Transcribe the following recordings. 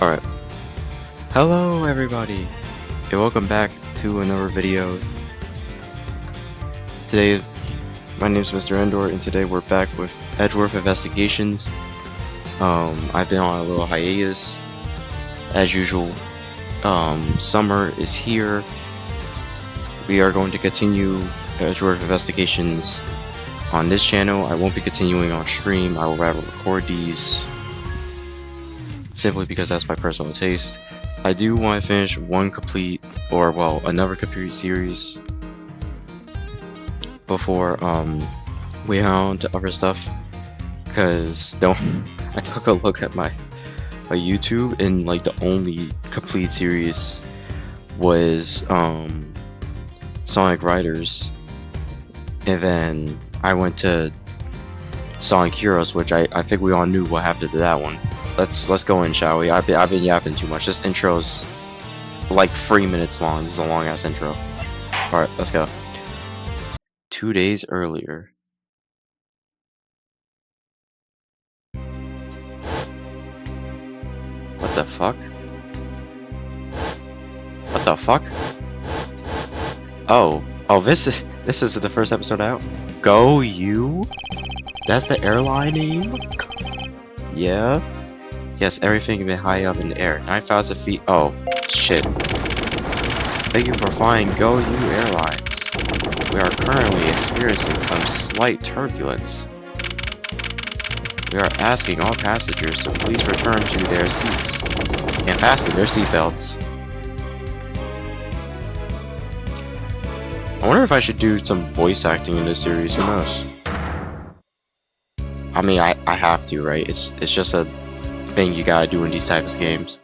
Alright, hello everybody, and welcome back to another video. Today, my name is Mr. Endor, and today we're back with Edgeworth Investigations. I've been on a little hiatus, as usual. Summer is here. We are going to continue Edgeworth Investigations on this channel. I won't be continuing on stream. I will rather record these simply because that's my personal taste. I do want to finish another complete series before we head on to other stuff, because I took a look at my YouTube, and like the only complete series was Sonic Riders, and then I went to Sonic Heroes, which I think we all knew what happened to that one. Let's go in, shall we? I've been yapping too much. This intro's like 3 minutes long. This is a long ass intro. Alright, let's go. 2 days earlier. What the fuck? What the fuck? Oh, this is the first episode out. Go you? That's the airline name? Yeah. Yes, everything been high up in the air. 9,000 feet. Oh, shit. Thank you for flying Go You Airlines. We are currently experiencing some slight turbulence. We are asking all passengers to please return to their seats and fasten their seatbelts. I wonder if I should do some voice acting in this series. Who knows? I mean, I have to, right? It's just a thing you gotta do in these types of games.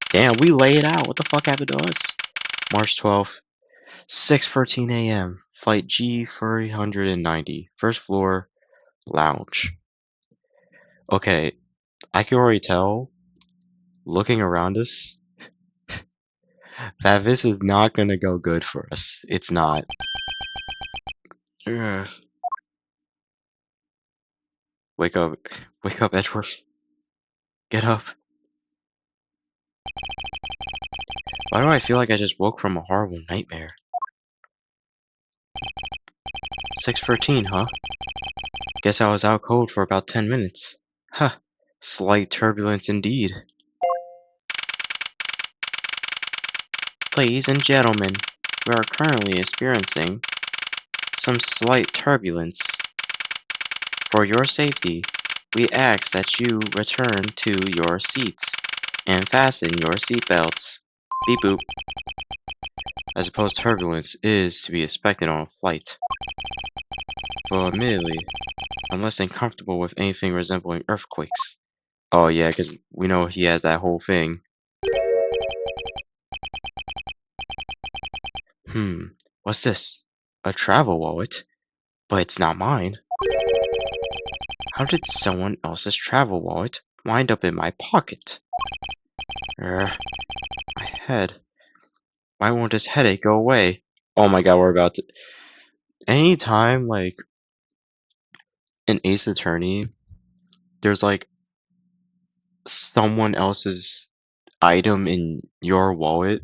Damn, we laid out. What the fuck happened to us? March 12th, 6:13 a.m. Flight G390, first floor, lounge. Okay, I can already tell, looking around us, that this is not gonna go good for us. It's not. Ugh. Wake up, Edgeworth. Get up. Why do I feel like I just woke from a horrible nightmare? 6:13, huh? Guess I was out cold for about 10 minutes. Huh. Slight turbulence indeed. Ladies and gentlemen, we are currently experiencing some slight turbulence. For your safety, we ask that you return to your seats and fasten your seatbelts. Beep boop. I suppose turbulence is to be expected on a flight. Well, admittedly, I'm less than comfortable with anything resembling earthquakes. Oh yeah, because we know he has that whole thing. What's this? A travel wallet? But it's not mine. How did someone else's travel wallet wind up in my pocket? My head. Why won't this headache go away? Oh my god, we're about to... Anytime, like, in Ace Attorney, there's, like, someone else's item in your wallet,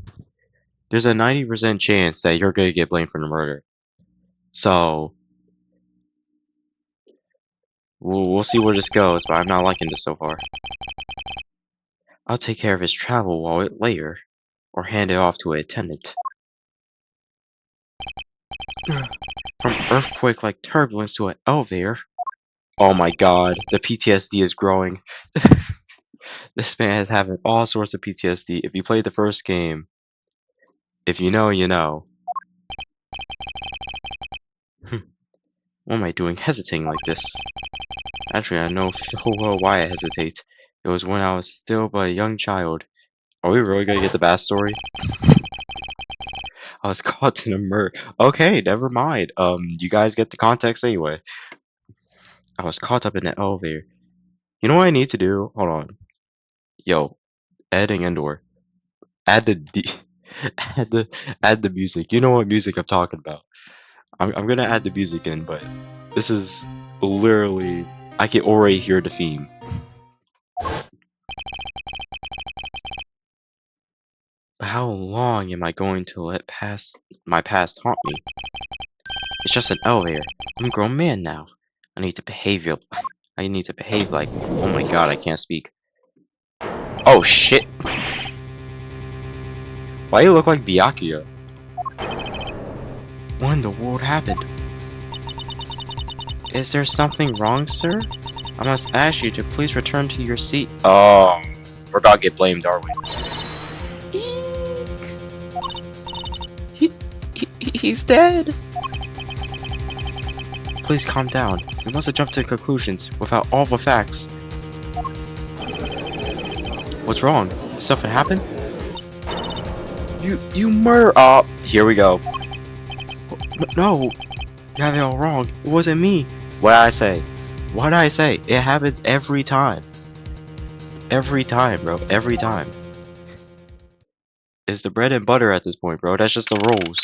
there's a 90% chance that you're gonna get blamed for the murder. So, we'll see where this goes, but I'm not liking this so far. I'll take care of his travel wallet later, or hand it off to an attendant. From earthquake-like turbulence to an elevator. Oh my god, the PTSD is growing. This man is having all sorts of PTSD. If you played the first game, if you know, you know. What am I doing hesitating like this? Actually, I know full well why I hesitate. It was when I was still but a young child. Are we really gonna get the backstory? I was caught in a murder. Okay, never mind. You guys get the context anyway. I was caught up in the elevator. You know what I need to do? Hold on. Yo, adding Endor. Add the add the music. You know what music I'm talking about. I'm gonna add the music in, but this is literally I can already hear the theme. But how long am I going to let my past haunt me? It's just an elevator. I'm a grown man now. I need to behave. I need to behave like. Oh my god, I can't speak. Oh shit! Why do you look like Byakuya? What in the world happened? Is there something wrong, sir? I must ask you to please return to your seat. Oh, we're about to get blamed, are we? He's dead. Please calm down. We mustn't jump to conclusions without all the facts. What's wrong? Did something happen? You murder. Here we go. No, you have it all wrong. It wasn't me. What'd I say? What'd I say? It happens every time. Every time, bro. Every time. It's the bread and butter at this point, bro. That's just the rules.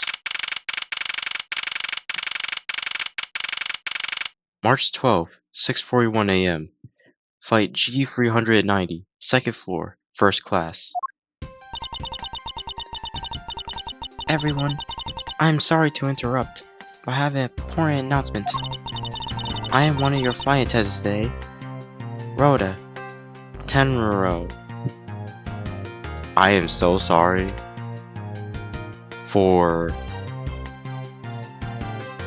March 12th, 6:41 a.m. Flight G390, second floor, first class. Everyone, I'm sorry to interrupt, but I have an important announcement. I am one of your flight attendants today. Rhoda Tenro. I am so sorry for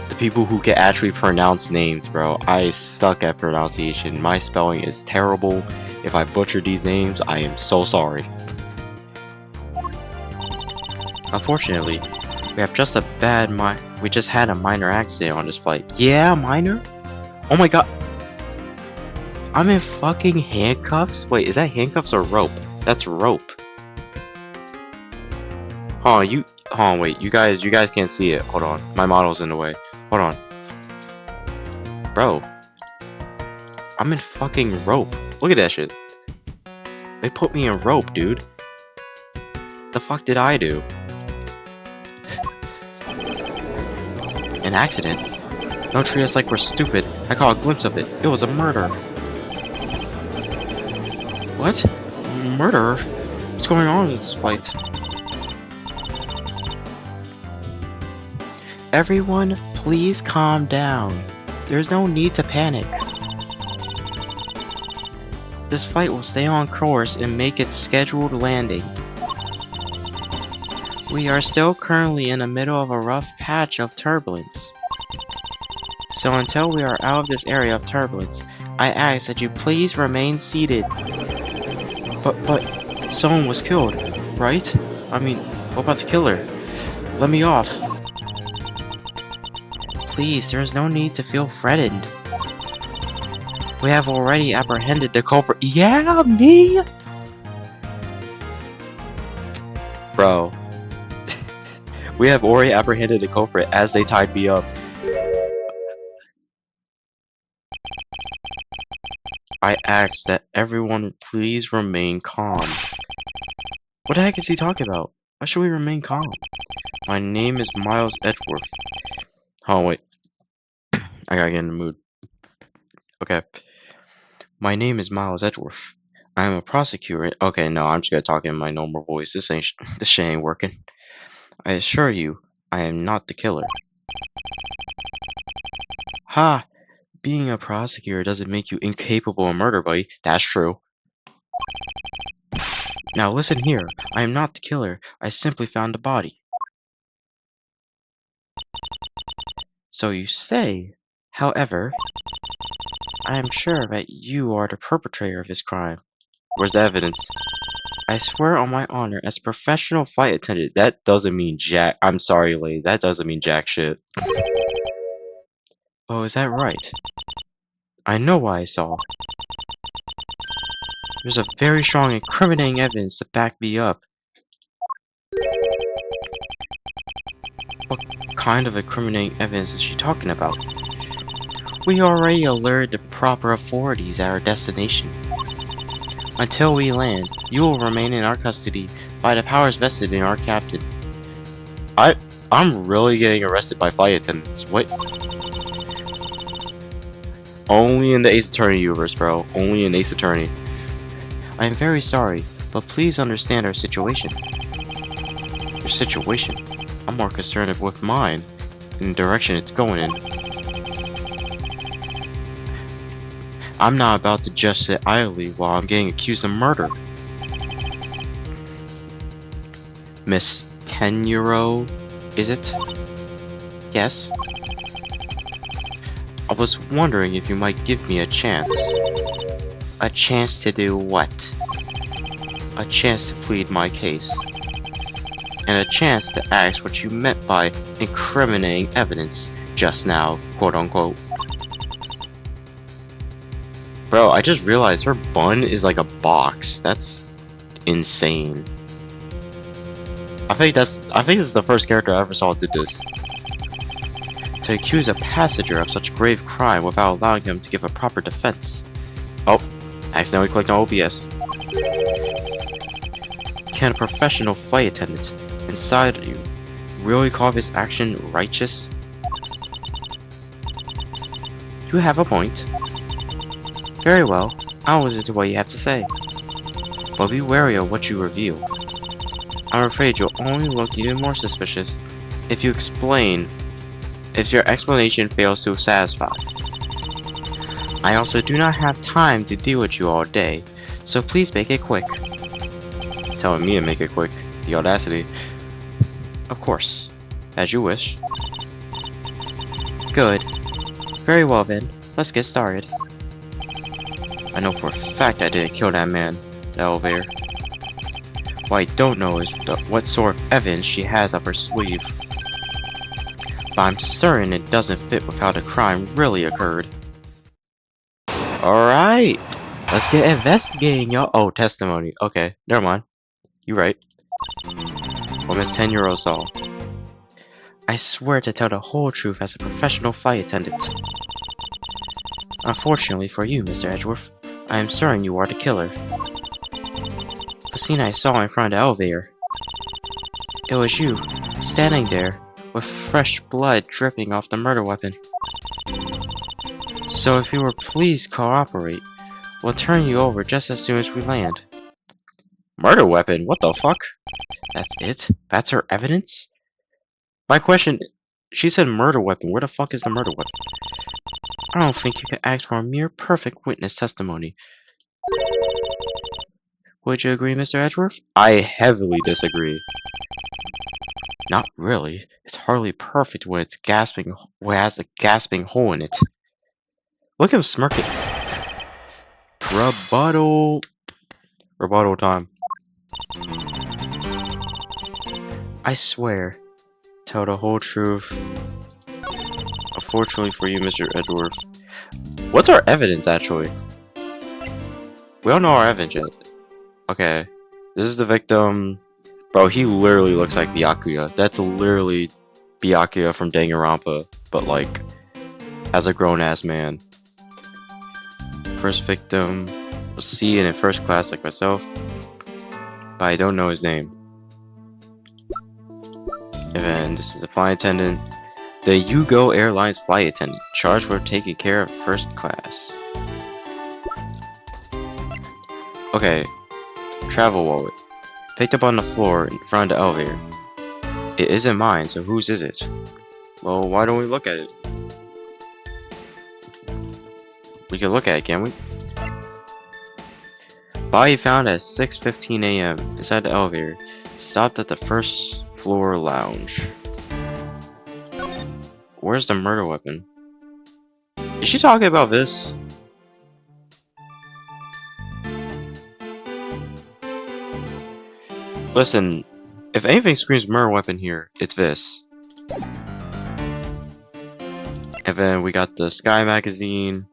the people who can actually pronounce names, bro. I suck at pronunciation. My spelling is terrible. If I butcher these names, I am so sorry. Unfortunately, we have just a bad we just had a minor accident on this flight. Yeah, minor? Oh my god. I'm in fucking handcuffs? Wait, is that handcuffs or rope? That's rope. Hold on, wait, you guys can't see it. Hold on. My model's in the way. Hold on. Bro. I'm in fucking rope. Look at that shit. They put me in rope, dude. The fuck did I do? An accident? Don't treat us like we're stupid. I caught a glimpse of it. It was a murder. What? Murder? What's going on in this flight? Everyone, please calm down. There's no need to panic. This flight will stay on course and make its scheduled landing. We are still currently in the middle of a rough patch of turbulence. So until we are out of this area of turbulence, I ask that you please remain seated. But, someone was killed, right? I mean, what about the killer? Let me off. Please, there is no need to feel threatened. We have already apprehended the culprit. Yeah, me? Bro. We have already apprehended the culprit as they tied me up. I ask that everyone please remain calm. What the heck is he talking about? Why should we remain calm? My name is Miles Edgeworth. Oh, wait. I gotta get in the mood. Okay. My name is Miles Edgeworth. I am a prosecutor. Okay, no, I'm just gonna talk in my normal voice. This shit ain't working. I assure you, I am not the killer. Ha! Being a prosecutor doesn't make you incapable of murder, buddy. That's true. Now listen here. I am not the killer. I simply found the body. So you say. However, I am sure that you are the perpetrator of this crime. Where's the evidence? I swear on my honor as a professional flight attendant. That doesn't mean jack. I'm sorry, lady. That doesn't mean jack shit. Oh, is that right? I know what I saw. There's a very strong incriminating evidence to back me up. What kind of incriminating evidence is she talking about? We already alerted the proper authorities at our destination. Until we land, you will remain in our custody by the powers vested in our captain. I'm really getting arrested by flight attendants. What? Only in the Ace Attorney universe, bro. Only in Ace Attorney. I am very sorry, but please understand our situation. Your situation? I'm more concerned with mine and the direction it's going in. I'm not about to just sit idly while I'm getting accused of murder. Miss 10-year-old, is it? Yes? I was wondering if you might give me a chance. A chance to do what? A chance to plead my case. And a chance to ask what you meant by incriminating evidence just now, quote unquote. Bro, I just realized her bun is like a box. That's insane. I think this is the first character I ever saw did this. To accuse a passenger of such grave crime without allowing him to give a proper defense. Oh, accidentally clicked on OBS. Can a professional flight attendant inside you really call this action righteous? You have a point. Very well, I'll listen to what you have to say. But be wary of what you reveal. I'm afraid you'll only look even more suspicious if your explanation fails to satisfy. I also do not have time to deal with you all day, so please make it quick. Telling me to make it quick. The audacity. Of course. As you wish. Good. Very well then, let's get started. I know for a fact I didn't kill that man, the elevator. What I don't know is what sort of evidence she has up her sleeve. But I'm certain it doesn't fit with how the crime really occurred. Alright! Let's get investigating, y'all. Oh, testimony. Okay, never mind. You right. What Miss 10-year-old saw. I swear to tell the whole truth as a professional flight attendant. Unfortunately for you, Mr. Edgeworth, I am certain you are the killer. The scene I saw in front of the elevator. It was you, standing there, with fresh blood dripping off the murder weapon. So if you will please cooperate, we'll turn you over just as soon as we land. Murder weapon? What the fuck? That's it? That's her evidence? My question, she said murder weapon. Where the fuck is the murder weapon? I don't think you can ask for a mere perfect witness testimony. Would you agree, Mr. Edgeworth? I heavily disagree. Not really. It's hardly perfect when it has a gasping hole in it. Look at him smirking. Rebuttal. Rebuttal time. I swear. Tell the whole truth. Unfortunately for you, Mr. Edgeworth. What's our evidence, actually? We don't know our evidence yet. Okay. This is the victim. Bro, he literally looks like Byakuya. That's literally Byakuya from Danganronpa, but like, as a grown-ass man. First victim was seated in first class like myself, but I don't know his name. And then this is a flight attendant. The Yugo Airlines flight attendant, charged with taking care of first class. Okay, travel wallet. Picked up on the floor in front of the elevator. It isn't mine, so whose is it? Well, why don't we look at it? We can look at it, can't we? Body found at 6:15 a.m. inside the elevator. Stopped at the first floor lounge. Where's the murder weapon? Is she talking about this? Listen, if anything screams murder weapon here, it's this. And then we got the Sky magazine.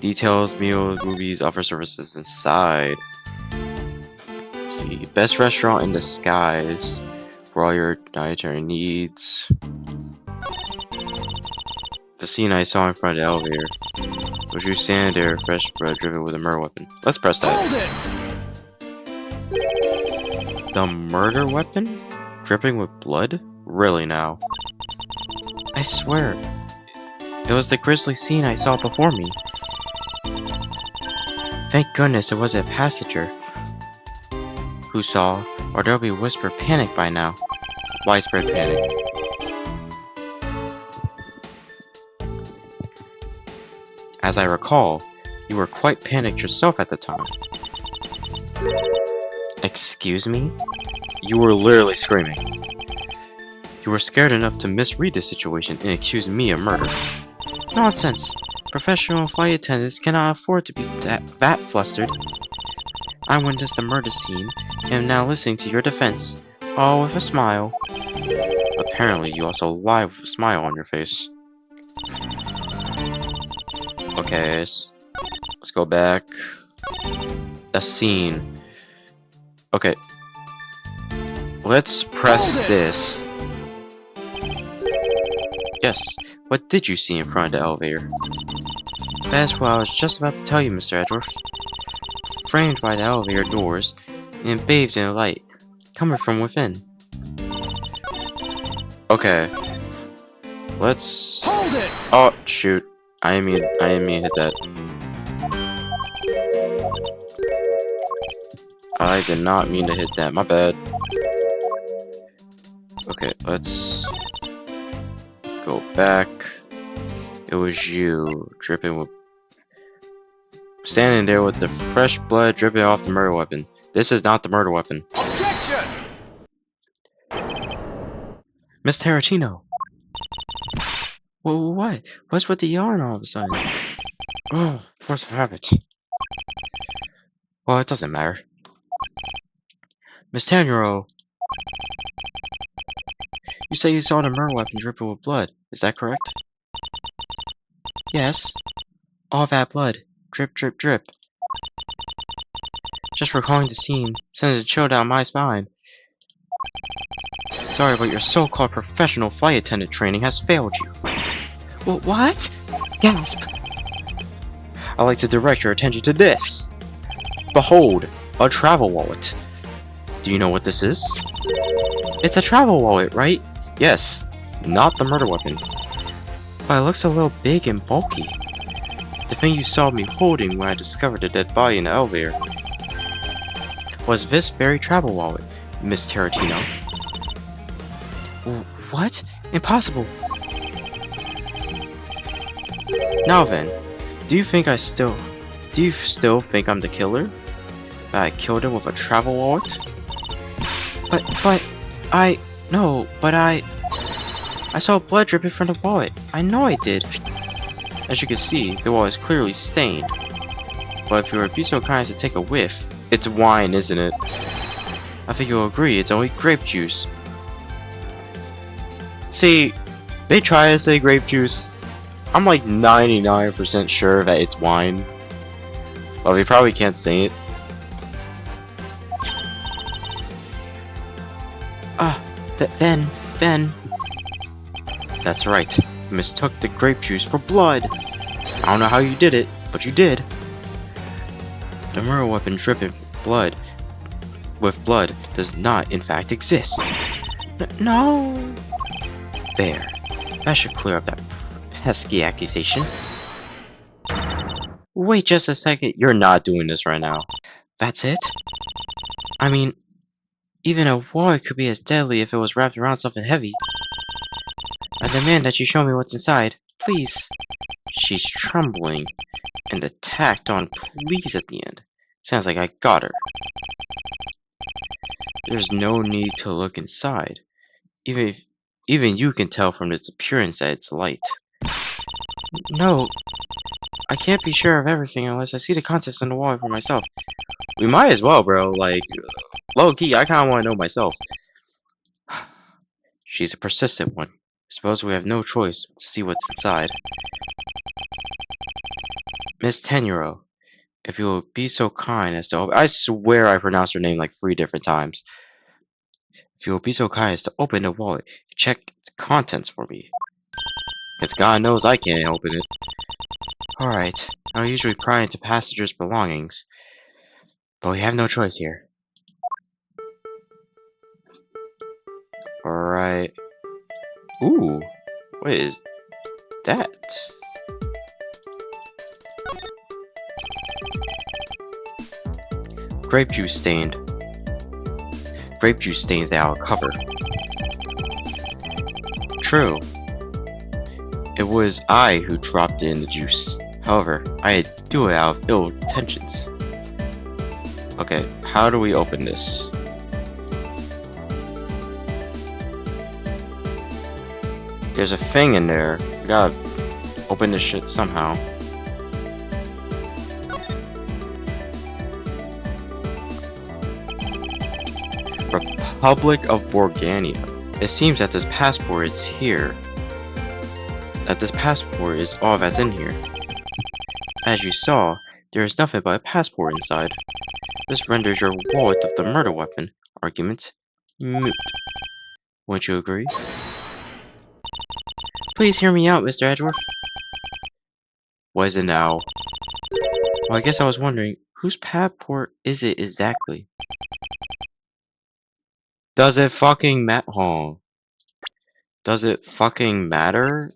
Details, meals, movies, offer services inside. Let's see, best restaurant in the skies for all your dietary needs. The scene I saw in front of the elevator. Was you standing there, fresh bread driven with a murder weapon? Let's press that. The murder weapon? Dripping with blood? Really now? I swear. It was the grisly scene I saw before me. Thank goodness it wasn't a passenger who saw, or there'll be whispered panic by now. Widespread panic. As I recall, you were quite panicked yourself at the time. Excuse me? You were literally screaming. You were scared enough to misread the situation and accuse me of murder. Nonsense! Professional flight attendants cannot afford to be that flustered. I witnessed the murder scene and am now listening to your defense, all with a smile. Apparently, you also lie with a smile on your face. Okay, let's go back. A scene. Okay. Let's press this. Yes, what did you see in front of the elevator? That's what I was just about to tell you, Mr. Edgeworth. Framed by the elevator doors and bathed in light coming from within. Okay. Let's... Hold it! Oh, shoot. I didn't mean to hit that. I did not mean to hit that. My bad. Okay, let's go back. It was you, dripping with... standing there with the fresh blood dripping off the murder weapon. This is not the murder weapon. Objection! Miss Tarantino! Well, what? What's with the yarn all of a sudden? Oh, force of habit. Well, it doesn't matter. Miss Tanjiro, you say you saw the murder weapon dripping with blood. Is that correct? Yes. All that blood. Drip, drip, drip. Just recalling the scene sends a chill down my spine. Sorry, but your so-called professional flight attendant training has failed you. What? Gasp! I'd like to direct your attention to this. Behold, a travel wallet. Do you know what this is? It's a travel wallet, right? Yes, not the murder weapon. But it looks a little big and bulky. The thing you saw me holding when I discovered the dead body in the elevator was this very travel wallet, Miss Tarantino. What? Impossible! Now then, do you still think I'm the killer? That I killed him with a travel wallet? I saw blood dripping from the wallet. I know I did. As you can see, the wallet is clearly stained. But if you would be so kind as to take a whiff, it's wine, isn't it? I think you'll agree it's only grape juice. See, they try to say grape juice. I'm like 99% sure that it's wine. Well, they probably can't say it. Then... That's right. You mistook the grape juice for blood. I don't know how you did it, but you did. The murder weapon dripping with blood does not, in fact, exist. No. There. That should clear up that pesky accusation. Wait just a second. You're not doing this right now. That's it? I mean, even a wallet could be as deadly if it was wrapped around something heavy. I demand that you show me what's inside. Please. She's trembling, and the tacked on please at the end. Sounds like I got her. There's no need to look inside. Even you can tell from its appearance that it's light. No, I can't be sure of everything unless I see the contents on the wall for myself. We might as well, bro. Like, low-key, I kinda wanna know myself. She's a persistent one. Suppose we have no choice to see what's inside. Miss Tenuro, if you will be so kind as to I swear I pronounced her name like 3 different times. If you will be so kind as to open the wallet, check its contents for me. Because God knows I can't open it. Alright, I usually pry into passengers' belongings. But we have no choice here. Alright. Ooh. What is... that? Grape juice stained. Grape juice stains the outer cover. True. It was I who dropped in the juice. However, I do it out of ill intentions. Okay, how do we open this? There's a thing in there. We gotta open this shit somehow. Republic of Borgania. It seems that this passport is here. That this passport is all that's in here. As you saw, there is nothing but a passport inside. This renders your wallet of the murder weapon argument moot. Wouldn't you agree? Please hear me out, Mr. Edgeworth. What is it now? Well, I guess I was wondering, whose passport is it exactly? Does it fucking matter? Does it fucking matter?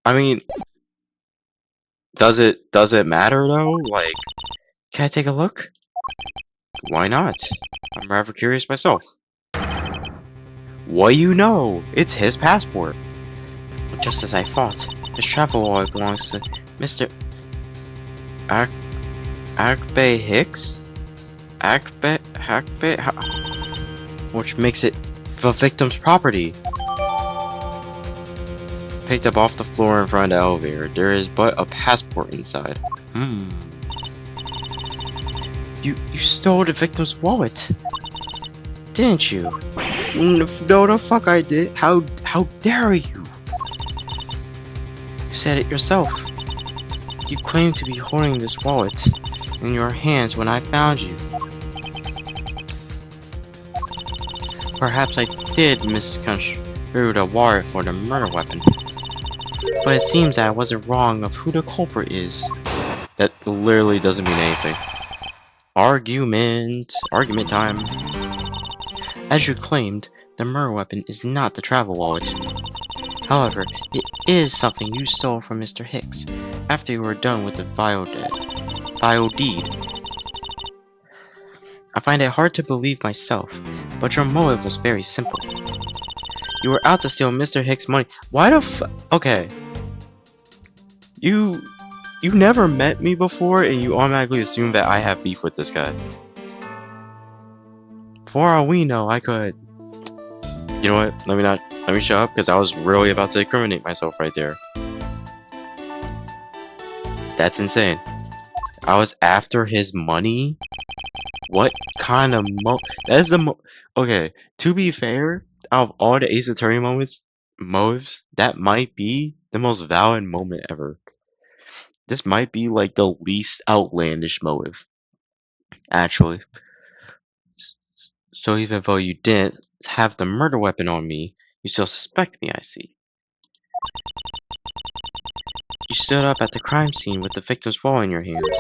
I mean, does it matter though? Like, can I take a look? Why not? I'm rather curious myself. What do you know? It's his passport. Just as I thought, this travel wallet belongs to Mr. Grape Hicks? Which makes it the victim's property. Picked up off the floor in front of the elevator. There is but a passport inside. You stole the victim's wallet, didn't you? No, the fuck I did. How dare you? You said it yourself. You claimed to be holding this wallet in your hands when I found you. Perhaps I did misconstrue the wallet for the murder weapon. But it seems that I wasn't wrong of who the culprit is. That literally doesn't mean anything. Argument time. As you claimed, the murder weapon is not the travel wallet. However, it is something you stole from Mr. Hicks after you were done with the vile deed. I find it hard to believe myself, but your motive was very simple. You were out to steal Mr. Hicks' money. Why the okay. You never met me before and you automatically assume that I have beef with this guy. For all we know, I could... You know what? Let me shut up because I was really about to incriminate myself right there. That's insane. I was after his money? What kind of that's the okay, to be fair, out of all the Ace Attorney motives, that might be the most valid moment ever. This might be like the least outlandish motive, actually. So even though you didn't have the murder weapon on me, you still suspect me, I see. You stood up at the crime scene with the victim's wallet in your hands.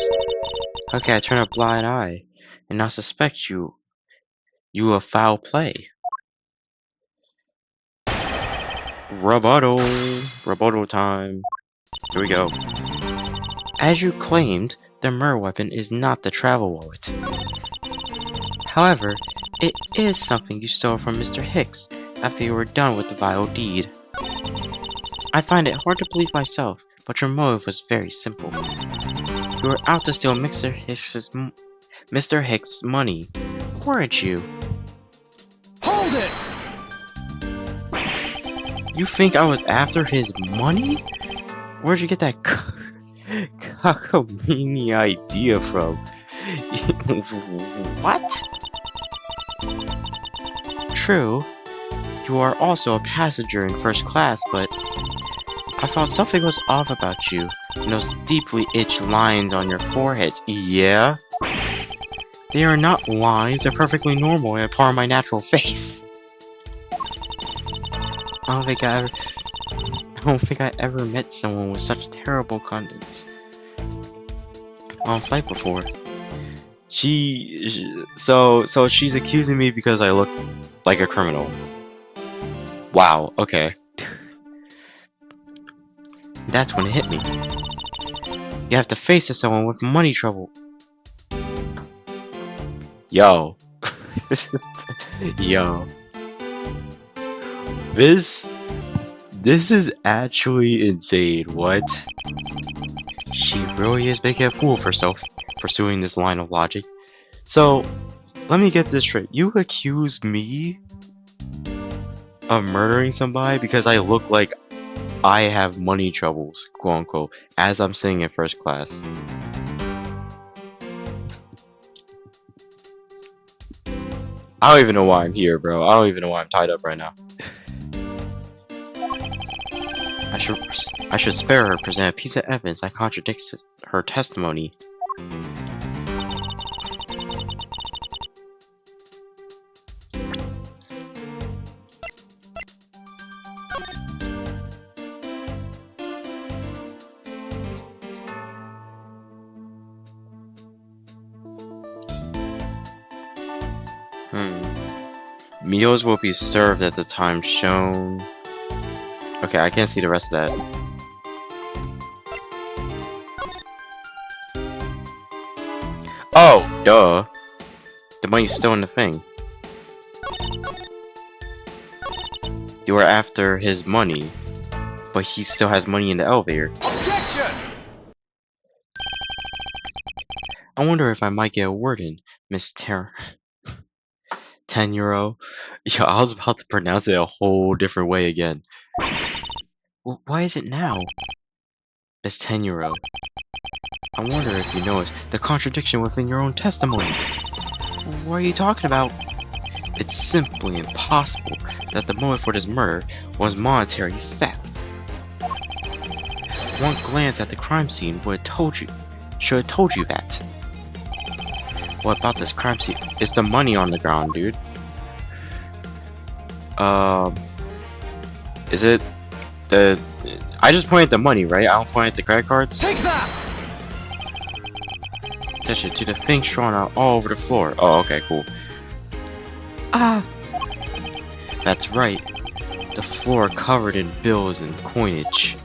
How can I turn a blind eye and not suspect you of foul play? Rebuttal time. Here we go. As you claimed, the murder weapon is not the travel wallet. However, it is something you stole from Mr. Hicks after you were done with the vile deed. I find it hard to believe myself, but your motive was very simple. You were out to steal Mr. Hicks' money, weren't you? Hold it! You think I was after his money? Where'd you get that cockamamie idea from? What? True, you are also a passenger in first class, but I thought something was off about you and those deeply itched lines on your forehead. Yeah? They are not lines, they're perfectly normal and a part of my natural face. I don't think I ever met someone with such terrible conduct on flight before. So she's accusing me because I look like a criminal. Wow, okay. That's when it hit me. You have to face someone with money trouble. Yo. Yo. This is actually insane. What? She really is making a fool of herself, pursuing this line of logic. So, let me get this straight. You accuse me of murdering somebody because I look like I have money troubles, quote unquote, as I'm sitting in first class. I don't even know why I'm here, bro. I don't even know why I'm tied up right now. I should spare her present a piece of evidence that contradicts her testimony. Meals will be served at the time shown. Okay, I can't see the rest of that. Oh, duh. The money's still in the thing. You are after his money, but he still has money in the elevator. Objection! I wonder if I might get a word in, Miss 10-year-old. Yeah, I was about to pronounce it a whole different way again. Well, why is it now? Miss 10-year-old. I wonder if you noticed the contradiction within your own testimony. What are you talking about? It's simply impossible that the motive for this murder was monetary theft. One glance at the crime scene should have told you that. What about this crime scene? It's the money on the ground, dude. Is it the... I just pointed at the money, right? I don't point at the credit cards? Take that! Attention to the things drawn out all over the floor. Oh, okay, cool. Ah! That's right. The floor covered in bills and coinage.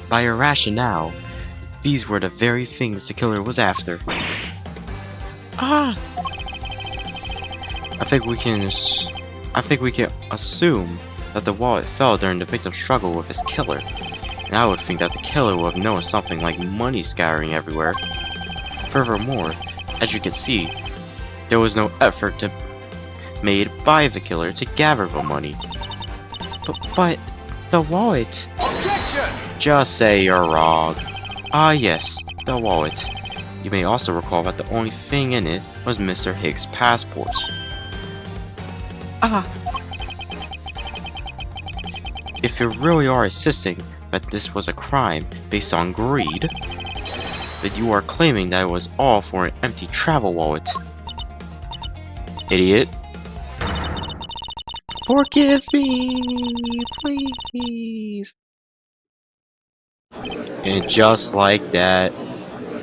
By your rationale, these were the very things the killer was after. Ah! I think we can assume that the wallet fell during the victim's struggle with his killer. And I would think that the killer would have noticed something like money scattering everywhere. Furthermore, as you can see, there was no effort made by the killer to gather the money. But the wallet... Objection! Just say you're wrong. Ah yes, the wallet. You may also recall that the only thing in it was Mr. Higgs' passport. Ah! If you really are insisting that this was a crime based on greed, then you are claiming that it was all for an empty travel wallet. Idiot. Forgive me, please. And just like that,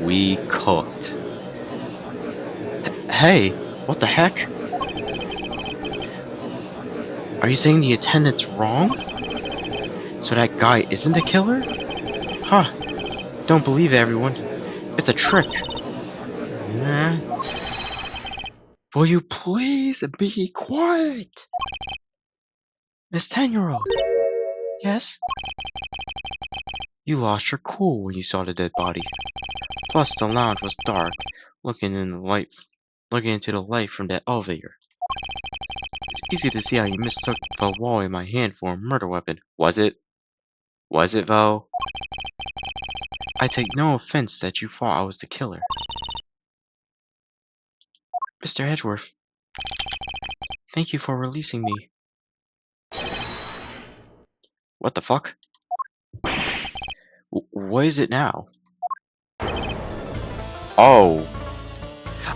we cooked. Hey, what the heck? Are you saying the attendant's wrong? So that guy isn't the killer? Huh. Don't believe it, everyone. It's a trick. Nah. Will you please be quiet? Miss 10-year-old. Yes? You lost your cool when you saw the dead body. Plus, the lounge was dark, looking into the light from that elevator. It's easy to see how you mistook the wall in my hand for a murder weapon. Was it? Was it, though? I take no offense that you thought I was the killer. Mr. Edgeworth, thank you for releasing me. What the fuck? What is it now? Oh.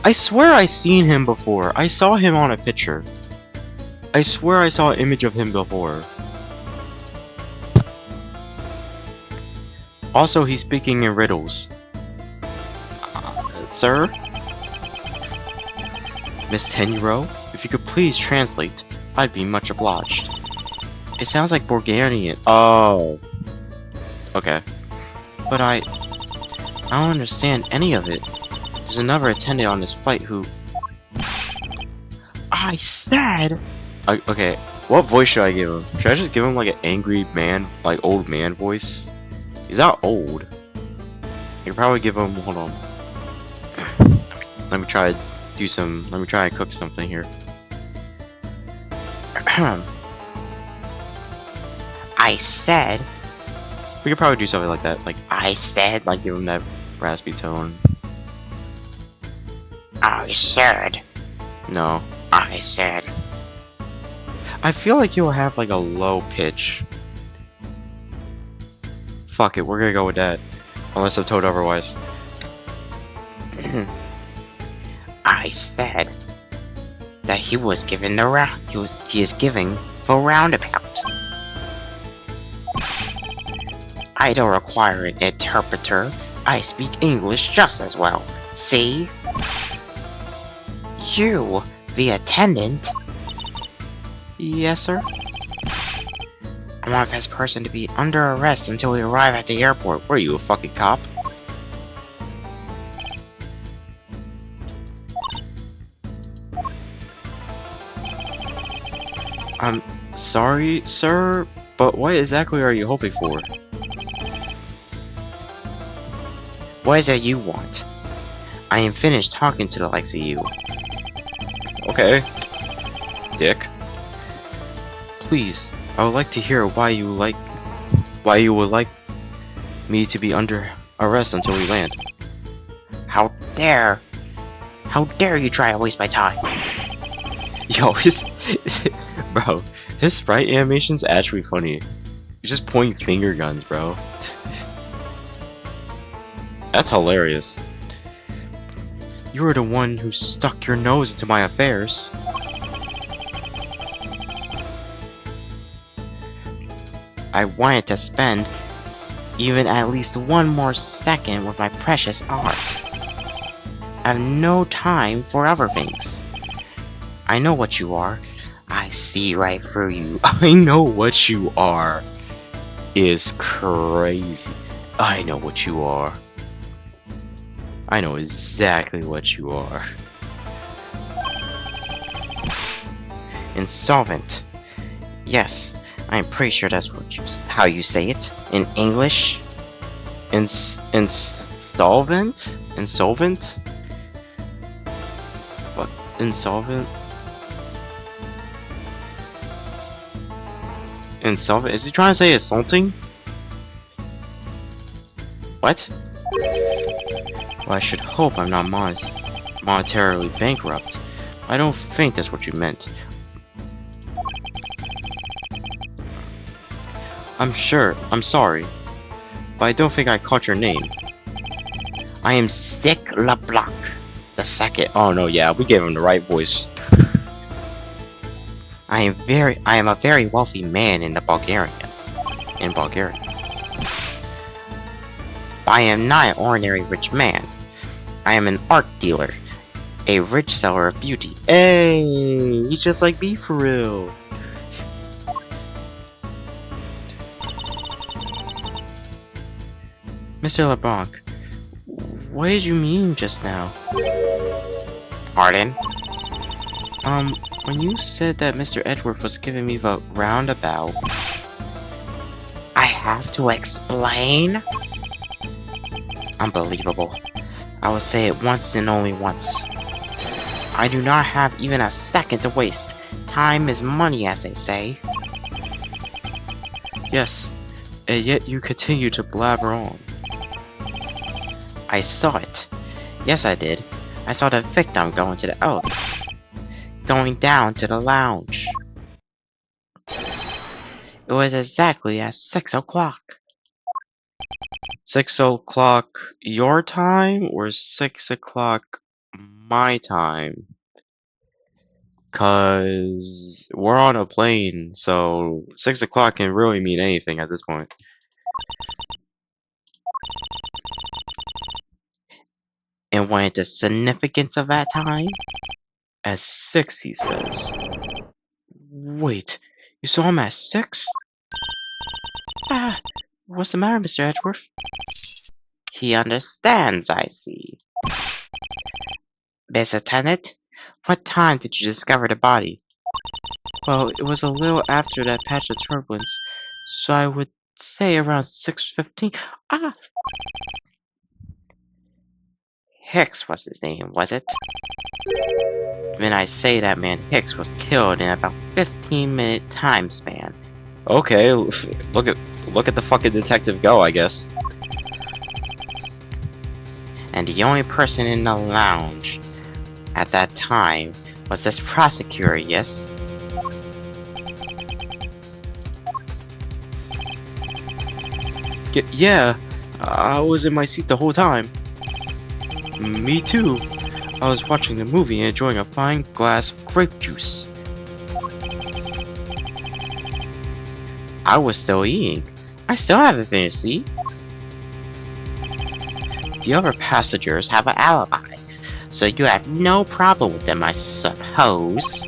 I swear I seen him before. I saw him on a picture. I swear I saw an image of him before. Also, he's speaking in riddles. Sir? Miss 10-year-old, if you could please translate. I'd be much obliged. It sounds like Bulgarian. Oh, okay. But I don't understand any of it. There's another attendant on this flight who... I said... okay, what voice should I give him? Should I just give him like an angry man, like old man voice? He's not old. I could probably give him... Hold on. Let me try to do some... Let me try and cook something here. I said... We could probably do something like that. Like, I said, like give him that raspy tone. I said. No. I said. I feel like you'll have like a low pitch. Fuck it, we're gonna go with that. Unless I'm told otherwise. I said that he was given the he is giving the roundabout. I don't require an interpreter. I speak English just as well. See? You, the attendant? Yes, sir? I want this person to be under arrest until we arrive at the airport. What are you, a fucking cop? I'm sorry, sir, but what exactly are you hoping for? What is it you want? I am finished talking to the likes of you. Okay, dick. Please, I would like to hear why you would like me to be under arrest until we land. How dare you try to waste my time? Yo, bro, his sprite animation's actually funny. He's just pointing finger guns, bro. That's hilarious. You were the one who stuck your nose into my affairs. I wanted to spend even at least one more second with my precious art. I have no time for other things. I know what you are. I see right through you. I know what you are. Is crazy. I know what you are. I know exactly what you are. Insolvent. Yes, I'm pretty sure that's how you say it in English. Insolvent? Insolvent? What? Insolvent? Insolvent? Is he trying to say insulting? What? Well, I should hope I'm not monetarily bankrupt. I don't think that's what you meant. I'm sorry, but I don't think I caught your name. I am Stick LeBlanc the second. Oh no, yeah, we gave him the right voice. I am a very wealthy man in Bulgaria. I am not an ordinary rich man. I am an art dealer, a rich seller of beauty. Hey, you just like me for real. Mr. LeBlanc, what did you mean just now? Pardon? When you said that Mr. Edgeworth was giving me the roundabout... I have to explain? Unbelievable. I will say it once and only once. I do not have even a second to waste. Time is money, as they say. Yes, and yet you continue to blabber on. I saw it. Yes, I did. I saw the victim going to the elevator. Going down to the lounge. It was exactly at 6 o'clock. 6 o'clock your time, or 6 o'clock my time? Cause we're on a plane, so 6 o'clock can really mean anything at this point. And what is the significance of that time? At 6, he says. Wait, you saw him at 6? Ah, what's the matter, Mr. Edgeworth? He understands, I see. Miss Attendant, what time did you discover the body? Well, it was a little after that patch of turbulence, so I would say around 6:15. Ah! Hicks was his name, was it? Then I say that man Hicks was killed in about 15-minute time span. Okay, look at the fucking detective go, I guess. And the only person in the lounge at that time was this prosecutor, yes? Yeah, I was in my seat the whole time. Me too. I was watching the movie and enjoying a fine glass of grape juice. I was still eating. I still haven't finished, see? The other passengers have an alibi, so you have no problem with them, I suppose.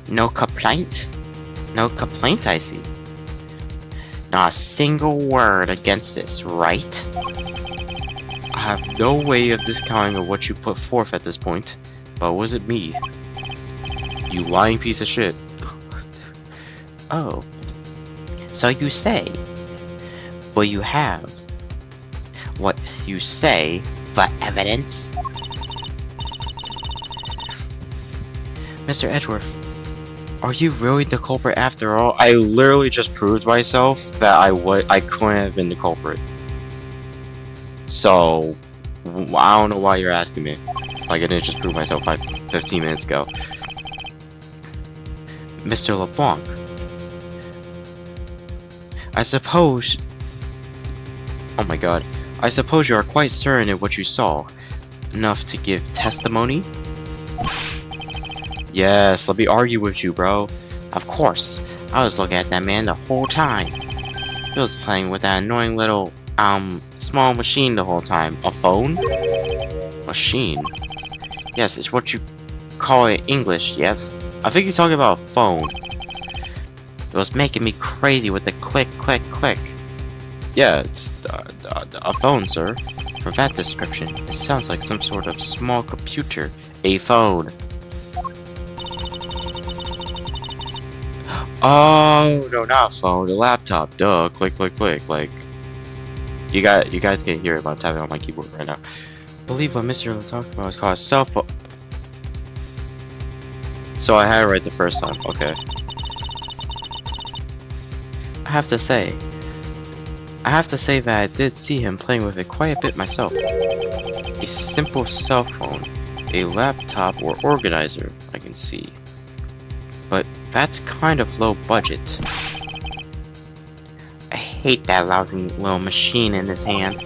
No complaint? No complaint, I see. Not a single word against this, right? I have no way of discounting of what you put forth at this point, but was it me? You lying piece of shit. Oh. So you say. Well, you have. What you say, but evidence? Mr. Edgeworth, are you really the culprit after all? I literally just proved myself that I couldn't have been the culprit. So, I don't know why you're asking me. Like, I didn't just prove myself 15 minutes ago. Mr. LeBlanc, I suppose... Oh my god. I suppose you are quite certain of what you saw. Enough to give testimony? Yes, let me argue with you, bro. Of course. I was looking at that man the whole time. He was playing with that annoying little, small machine the whole time. A phone? Machine? Yes, it's what you call it in English, yes? I think he's talking about a phone. It was making me crazy with the click, click, click. Yeah, it's a phone, sir. From that description, it sounds like some sort of small computer. A phone. Oh, no, not phone. The laptop. Duh. Click, click, click. Like, you guys can hear it, but I'm tapping on my keyboard right now. I believe what Mr. was talking about is called a cell phone. So I had it right the first time. Okay. I have to say that I did see him playing with it quite a bit myself. A simple cell phone, a laptop or organizer, I can see. But that's kind of low budget. I hate that lousy little machine in his hand.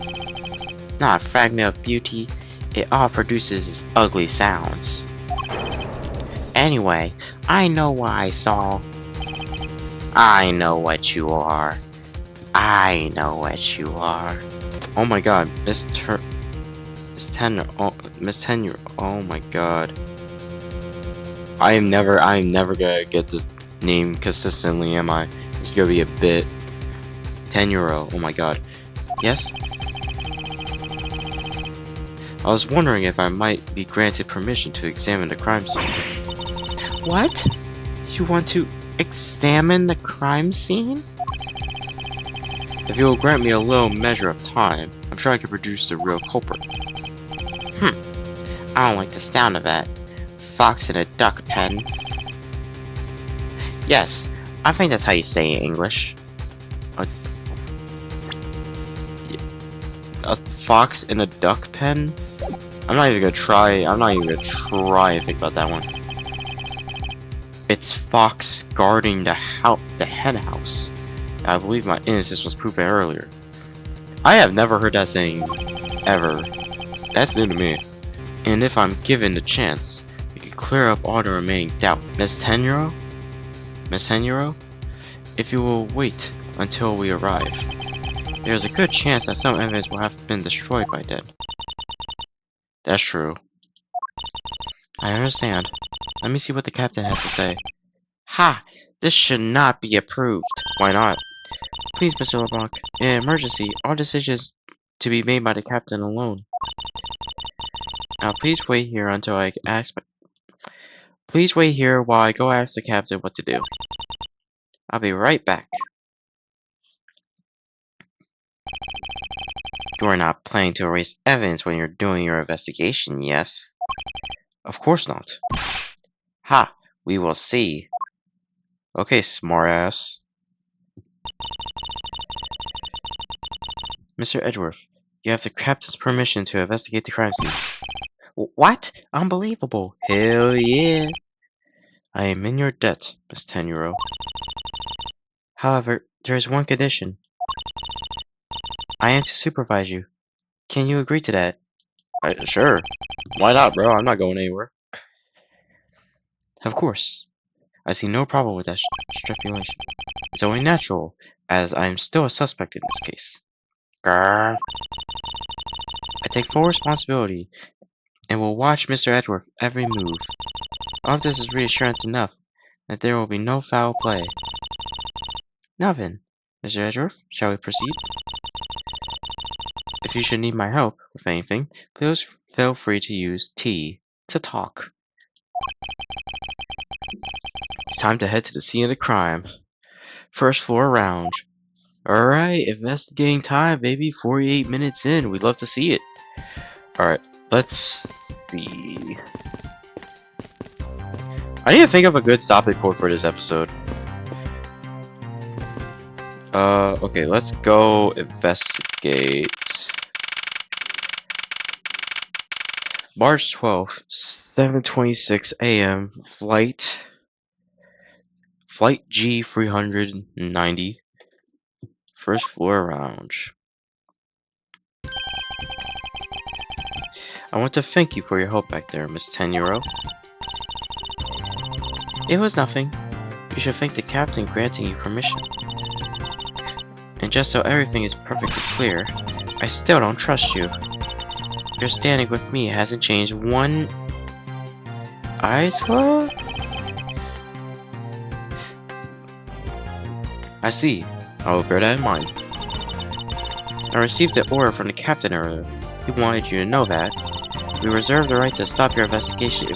Not a fragment of beauty, it all produces ugly sounds. Anyway, I know what I saw. I know what you are. I know what you are. Oh my god, Miss Tenor, oh my god. I am never gonna get the name consistently, am I? It's gonna be a bit. 10-year-old, oh my god. Yes? I was wondering if I might be granted permission to examine the crime scene. What? You want to examine the crime scene? If you will grant me a little measure of time, I'm sure I can produce the real culprit. I don't like the sound of that. Fox in a duck pen. Yes, I think that's how you say it in English. A fox in a duck pen? I'm not even gonna try and think about that one. It's Fox guarding the hen house. I believe my innocence was proven earlier. I have never heard that saying, ever. That's new to me. And if I'm given the chance, we can clear up all the remaining doubt. Miss Tenro? Miss Tenro? If you will wait until we arrive, there's a good chance that some evidence will have been destroyed by then. That's true. I understand. Let me see what the captain has to say. Ha! This should not be approved. Why not? Please, Mr. LeBlanc, in an emergency, all decisions to be made by the captain alone. Now, please wait here until I ask. Please wait here while I go ask the captain what to do. I'll be right back. You are not planning to erase evidence when you're doing your investigation, yes? Of course not. Ha! We will see. Okay, smartass. Mr. Edgeworth, you have the captain's permission to investigate the crime scene. What? Unbelievable. Hell yeah. I am in your debt, Miss 10-year-old. However, there is one condition. I am to supervise you. Can you agree to that? Sure. Why not, bro? I'm not going anywhere. Of course. I see no problem with that stipulation. It's only natural, as I am still a suspect in this case. Grr. I take full responsibility and will watch Mr. Edgeworth every move. All of this is reassurance enough that there will be no foul play. Now then, Mr. Edgeworth, shall we proceed? If you should need my help with anything, please feel free to use T to talk. It's time to head to the scene of the crime. First floor lounge. Alright, investigating time, baby. 48 minutes in. We'd love to see it. Alright, let's see. I need to think of a good stopping point for this episode. Okay, let's go investigate. March 12th, 7:26 a.m. Flight G390. First floor lounge. I want to thank you for your help back there, Miss 10-year-old. It was nothing. You should thank the captain granting you permission. And just so everything is perfectly clear, I still don't trust you. Your standing with me hasn't changed one iota? I see. I will bear that in mind. I received the order from the captain earlier. He wanted you to know that. We reserve the right to stop your investigation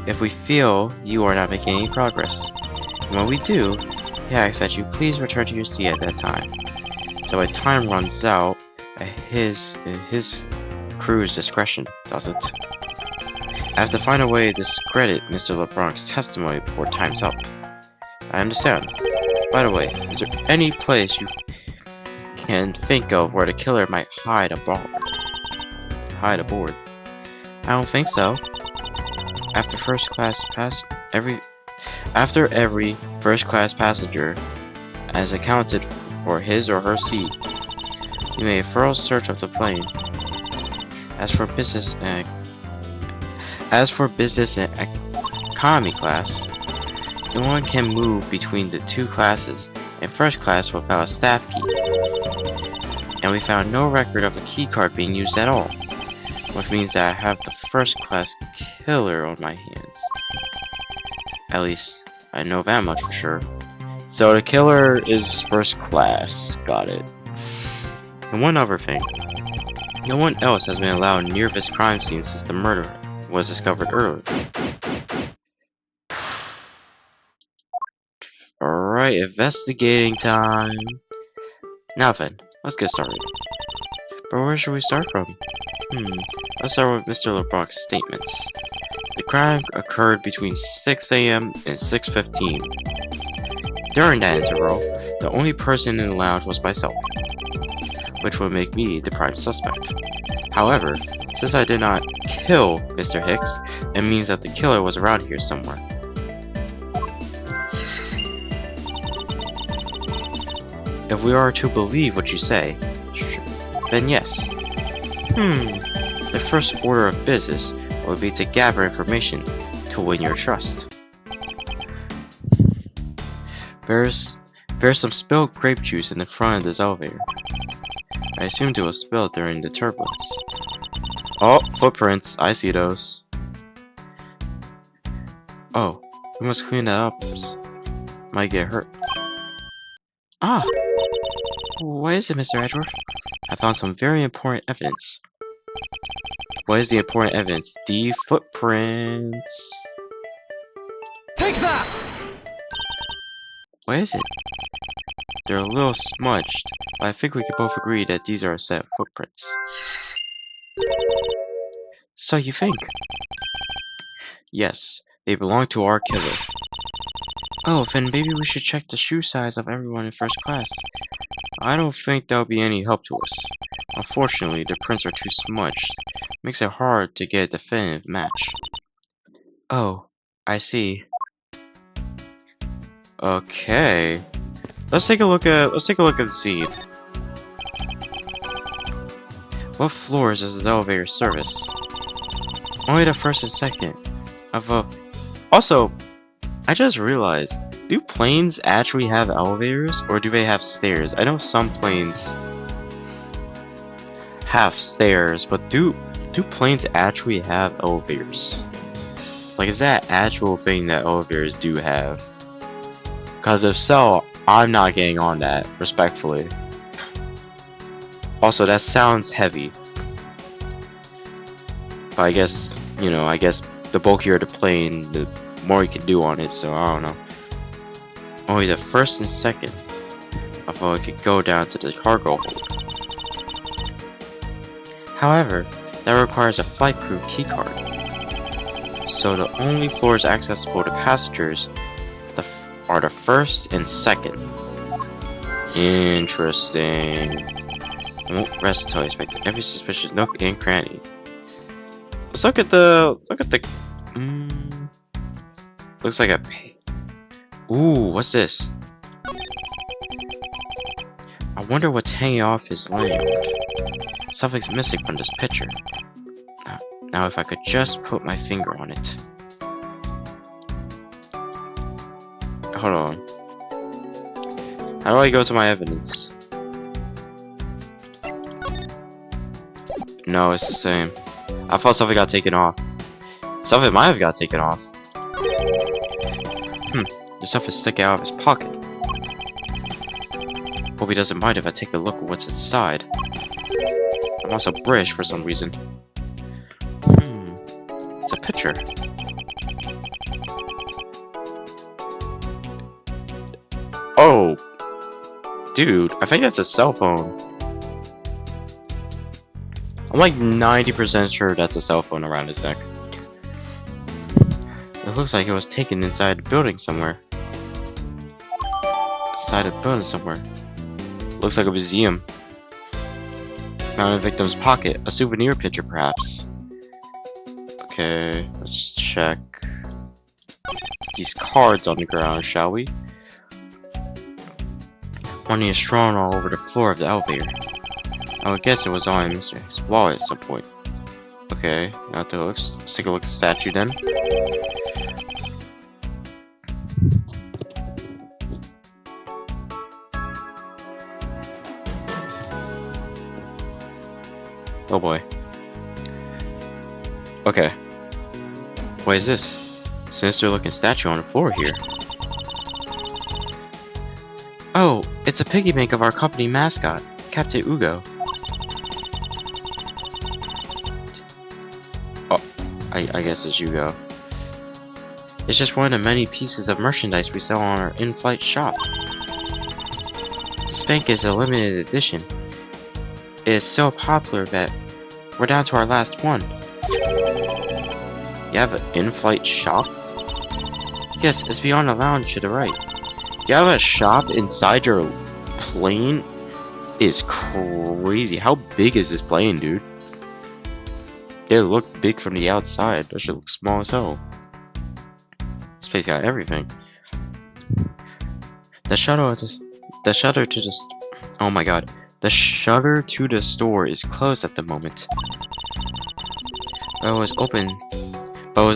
if we feel you are not making any progress. And when we do, he asks that you please return to your seat at that time. So when time runs out, at his crew's discretion, does it? I have to find a way to discredit Mr. LeBlanc's testimony before time's up. I understand. By the way, is there any place you can think of where the killer might hide aboard? I don't think so. After every first-class passenger has accounted for his or her seat, you made a thorough search of the plane. As for business and economy class, no one can move between the two classes in first class without a staff key. And we found no record of a key card being used at all, which means that I have the first class killer on my hands. At least, I know that much for sure. So the killer is first class, got it. And one other thing, no one else has been allowed near this crime scene since the murder was discovered earlier. Alright, investigating time. Now then, let's get started. But where should we start from? Let's start with Mr. LeBlanc's statements. The crime occurred between 6 a.m. and 6:15. During that interval, the only person in the lounge was myself, which would make me the prime suspect. However, since I did not kill Mr. Hicks, it means that the killer was around here somewhere. If we are to believe what you say, then yes. The first order of business would be to gather information to win your trust. There's some spilled grape juice in the front of this elevator. I assumed it was spilled during the turbulence. Oh, footprints. I see those. Oh, we must clean that up. Might get hurt. Ah, what is it, Mr. Edgeworth? I found some very important evidence. What is the important evidence? The footprints. Take that! What is it? They're a little smudged, but I think we can both agree that these are a set of footprints. So you think? Yes, they belong to our killer. Oh, then maybe we should check the shoe size of everyone in first class. I don't think that'll be any help to us. Unfortunately, the prints are too smudged. Makes it hard to get a definitive match. Oh, I see. Okay. Let's take a look at the scene. What floors does the elevator service? Only the first and second. Also, I just realized, do planes actually have elevators or do they have stairs? I know some planes have stairs, but do planes actually have elevators? Like, is that an actual thing that elevators do have? Because if so, I'm not getting on that, respectfully. Also, that sounds heavy. But I guess, I guess the bulkier the plane, the more you can do on it, so I don't know. Only the first and second. I thought I could go down to the cargo hold. However, that requires a flight crew keycard. So the only floors accessible to passengers are the first and second. Interesting. I won't rest until I inspect every suspicious nook and cranny. Let's look at the looks like a ooh, what's this? I wonder what's hanging off his lanyard. Something's missing from this picture. Now if I could just put my finger on it. Hold on. How do I go to my evidence? No, it's the same. I thought something got taken off. Something might have got taken off. There's something sticking out of his pocket. Hope he doesn't mind if I take a look at what's inside. I'm also British for some reason. It's a picture. Oh! Dude, I think that's a cell phone. I'm like 90% sure that's a cell phone around his neck. It looks like it was taken inside a building somewhere. Looks like a museum. Found in the victim's pocket. A souvenir picture, perhaps. Okay, let's check these cards on the ground, shall we? Money is strewn all over the floor of the elevator. I would guess it was on Mr. Hicks' wallet at some point. Okay, now let's take a look at the statue then. Oh boy. Okay. What is this? Sinister looking statue on the floor here. Oh, it's a piggy bank of our company mascot, Captain Ugo. Oh, I guess it's Ugo. It's just one of the many pieces of merchandise we sell on our in-flight shop. This bank is a limited edition. It is so popular that we're down to our last one. You have an in-flight shop? Yes, it's beyond the lounge to the right. You have a shop inside your plane? Is crazy. How big is this plane, dude? They look big from the outside. That should look small as hell. This place got everything. The shutter to the oh my god. The shutter to the store is closed at the moment. But it was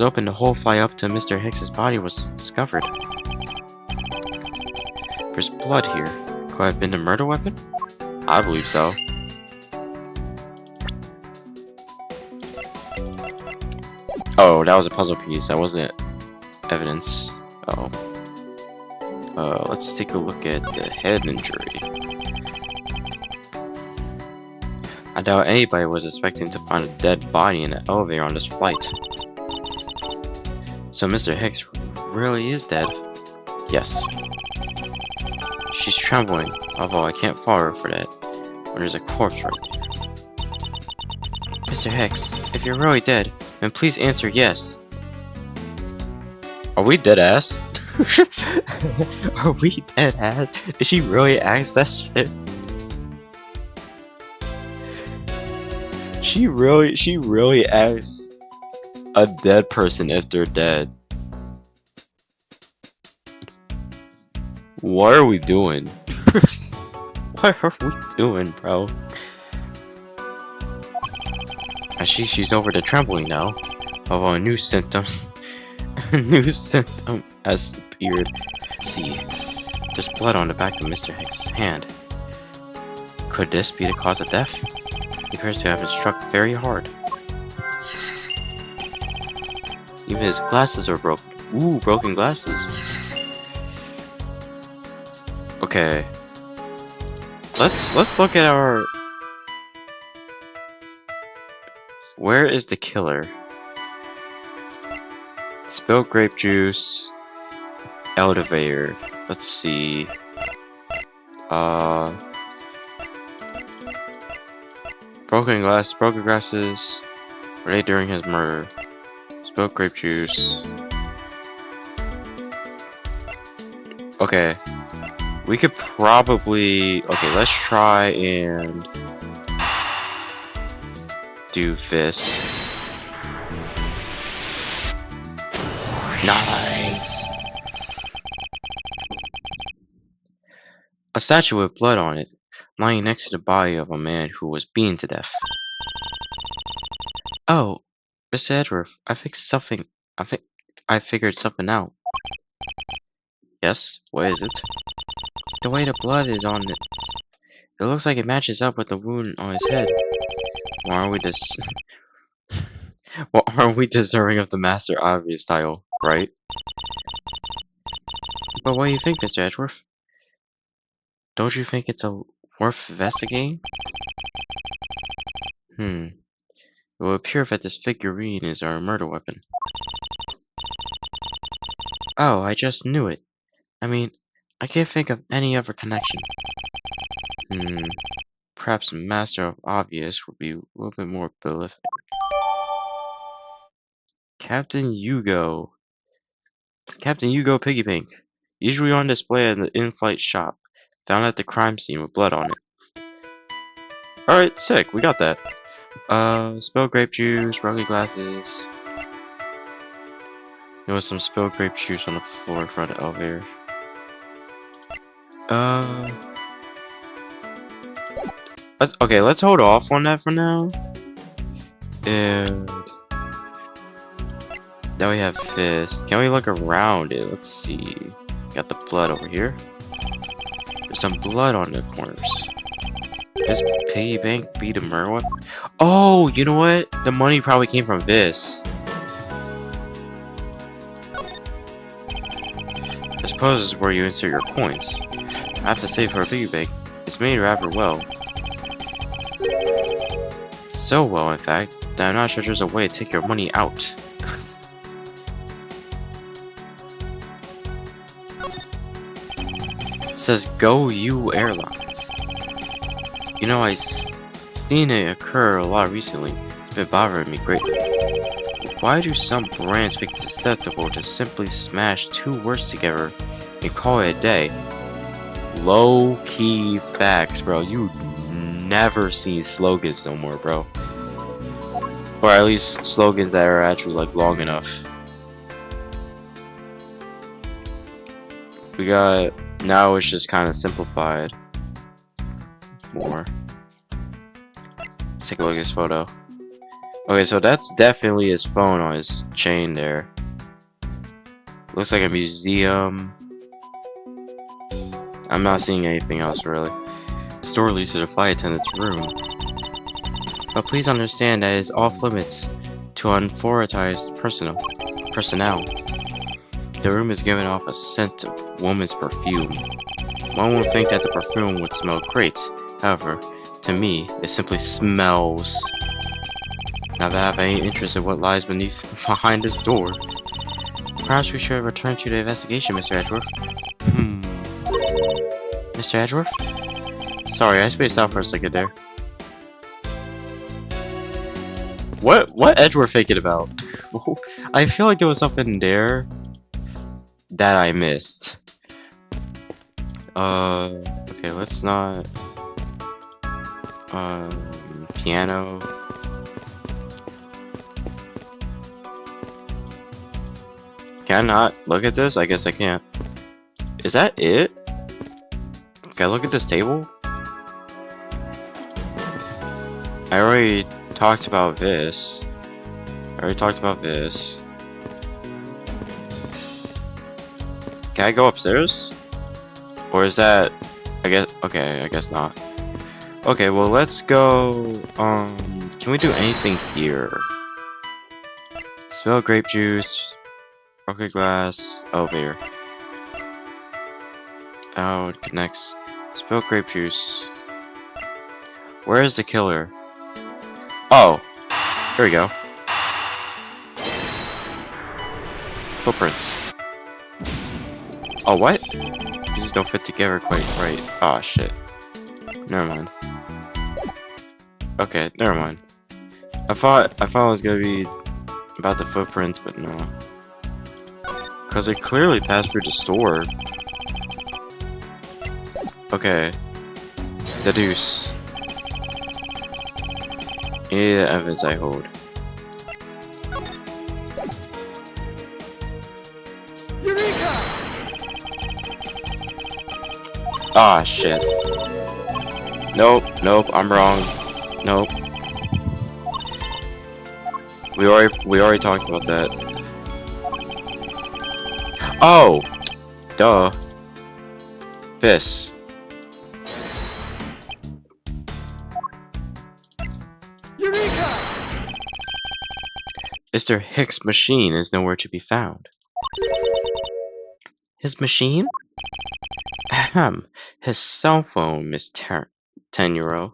open the whole flight up to Mr. Hicks's body was discovered. There's blood here. Could I have been the murder weapon? I believe so. Oh, that was a puzzle piece. That wasn't evidence. Oh. Let's take a look at the head injury. I doubt anybody was expecting to find a dead body in an elevator on this flight. So Mr. Hicks really is dead? Yes. She's trembling, although I can't follow her for that, when there's a corpse right there. Mr. Hicks, if you're really dead, then please answer yes. Are we dead ass? Are we dead ass? Did she really ask that shit? She really asks a dead person if they're dead. What are we doing? What are we doing, bro? She's over the trembling now. Although a new symptom has appeared. Let's see. There's blood on the back of Mr. Hicks' hand. Could this be the cause of death? He appears to have been struck very hard. Even his glasses are broken. Ooh, broken glasses. Okay. Let's look at our... Where is the killer? Spilled grape juice. Elevator. Let's see. Broken glasses. Were they during his murder? Spilled grape juice. Okay. We could probably... Okay, let's try and... do this. Nice! A statue with blood on it, lying next to the body of a man who was beaten to death. Oh, Mr. Edgeworth, I fixed something. I figured something out. Yes, what is it? The way the blood is on it. It looks like it matches up with the wound on his head. Why aren't we just... Well, aren't we deserving of the Master Obvious title, right? But what do you think, Mr. Edgeworth? Don't you think it's worth investigating? It will appear that this figurine is our murder weapon. Oh, I just knew it. I mean, I can't think of any other connection. Perhaps Master of Obvious would be a little bit more prolific. Captain Hugo Piggy Bank. Usually on display in the in-flight shop. Found at the crime scene with blood on it. Alright, sick, we got that. Spilled grape juice, rugged glasses. There was some spilled grape juice on the floor in front of the elevator. Let's hold off on that for now. And now we have this. Can we look around it? Let's see. Got the blood over here. There's some blood on the corners. This piggy bank be the murder weapon? Oh, you know what? The money probably came from this. I suppose this is where you insert your coins. I have to say, for a piggy bank, it's made rather well. So well, in fact, that I'm not sure there's a way to take your money out. It says Go You Airlines. You know, I've seen it occur a lot recently. It's been bothering me greatly. Why do some brands think it's acceptable to simply smash two words together and call it a day? Low-key facts, bro. You never seen slogans no more, bro. Or at least slogans that are actually like long enough. We got... Now it's just kind of simplified more. Let's take a look at this photo. Okay, so that's definitely his phone on his chain there. Looks like a museum. I'm not seeing anything else really. The store leads to the flight attendant's room. But please understand that it's off limits. to unauthorized personnel. The room is giving off a scent of woman's perfume. One would think that the perfume would smell great. However, to me, it simply smells. Not that I have any interest in what lies behind this door. Perhaps we should return to the investigation, Mr. Edgeworth. Mr. Edgeworth? Sorry, I spaced out for a second there. What Edgeworth thinking about? I feel like there was something there that I missed. Okay, let's not. Piano. Can I not look at this? I guess I can't. Is that it? Can I look at this table? I already talked about this. Can I go upstairs? Or is that... I guess... Okay, I guess not. Okay, well, let's go... Can we do anything here? Smell grape juice. Broken glass. Elevator. Oh, next. Spill grape juice. Where is the killer? Oh! Here we go. Footprints. Oh, what? These don't fit together quite right. Oh, shit. Never mind. Okay, never mind. I thought it was gonna be about the footprints, but no. Because it clearly passed through the store. Okay. Deduce. Any of the evidence I hold. Eureka! Ah, shit. Nope, I'm wrong. Nope. We already talked about that. Oh! Duh. This. Eureka! Mr. Hicks' machine is nowhere to be found. His machine? Ahem. His cell phone, Miss 10-year-old.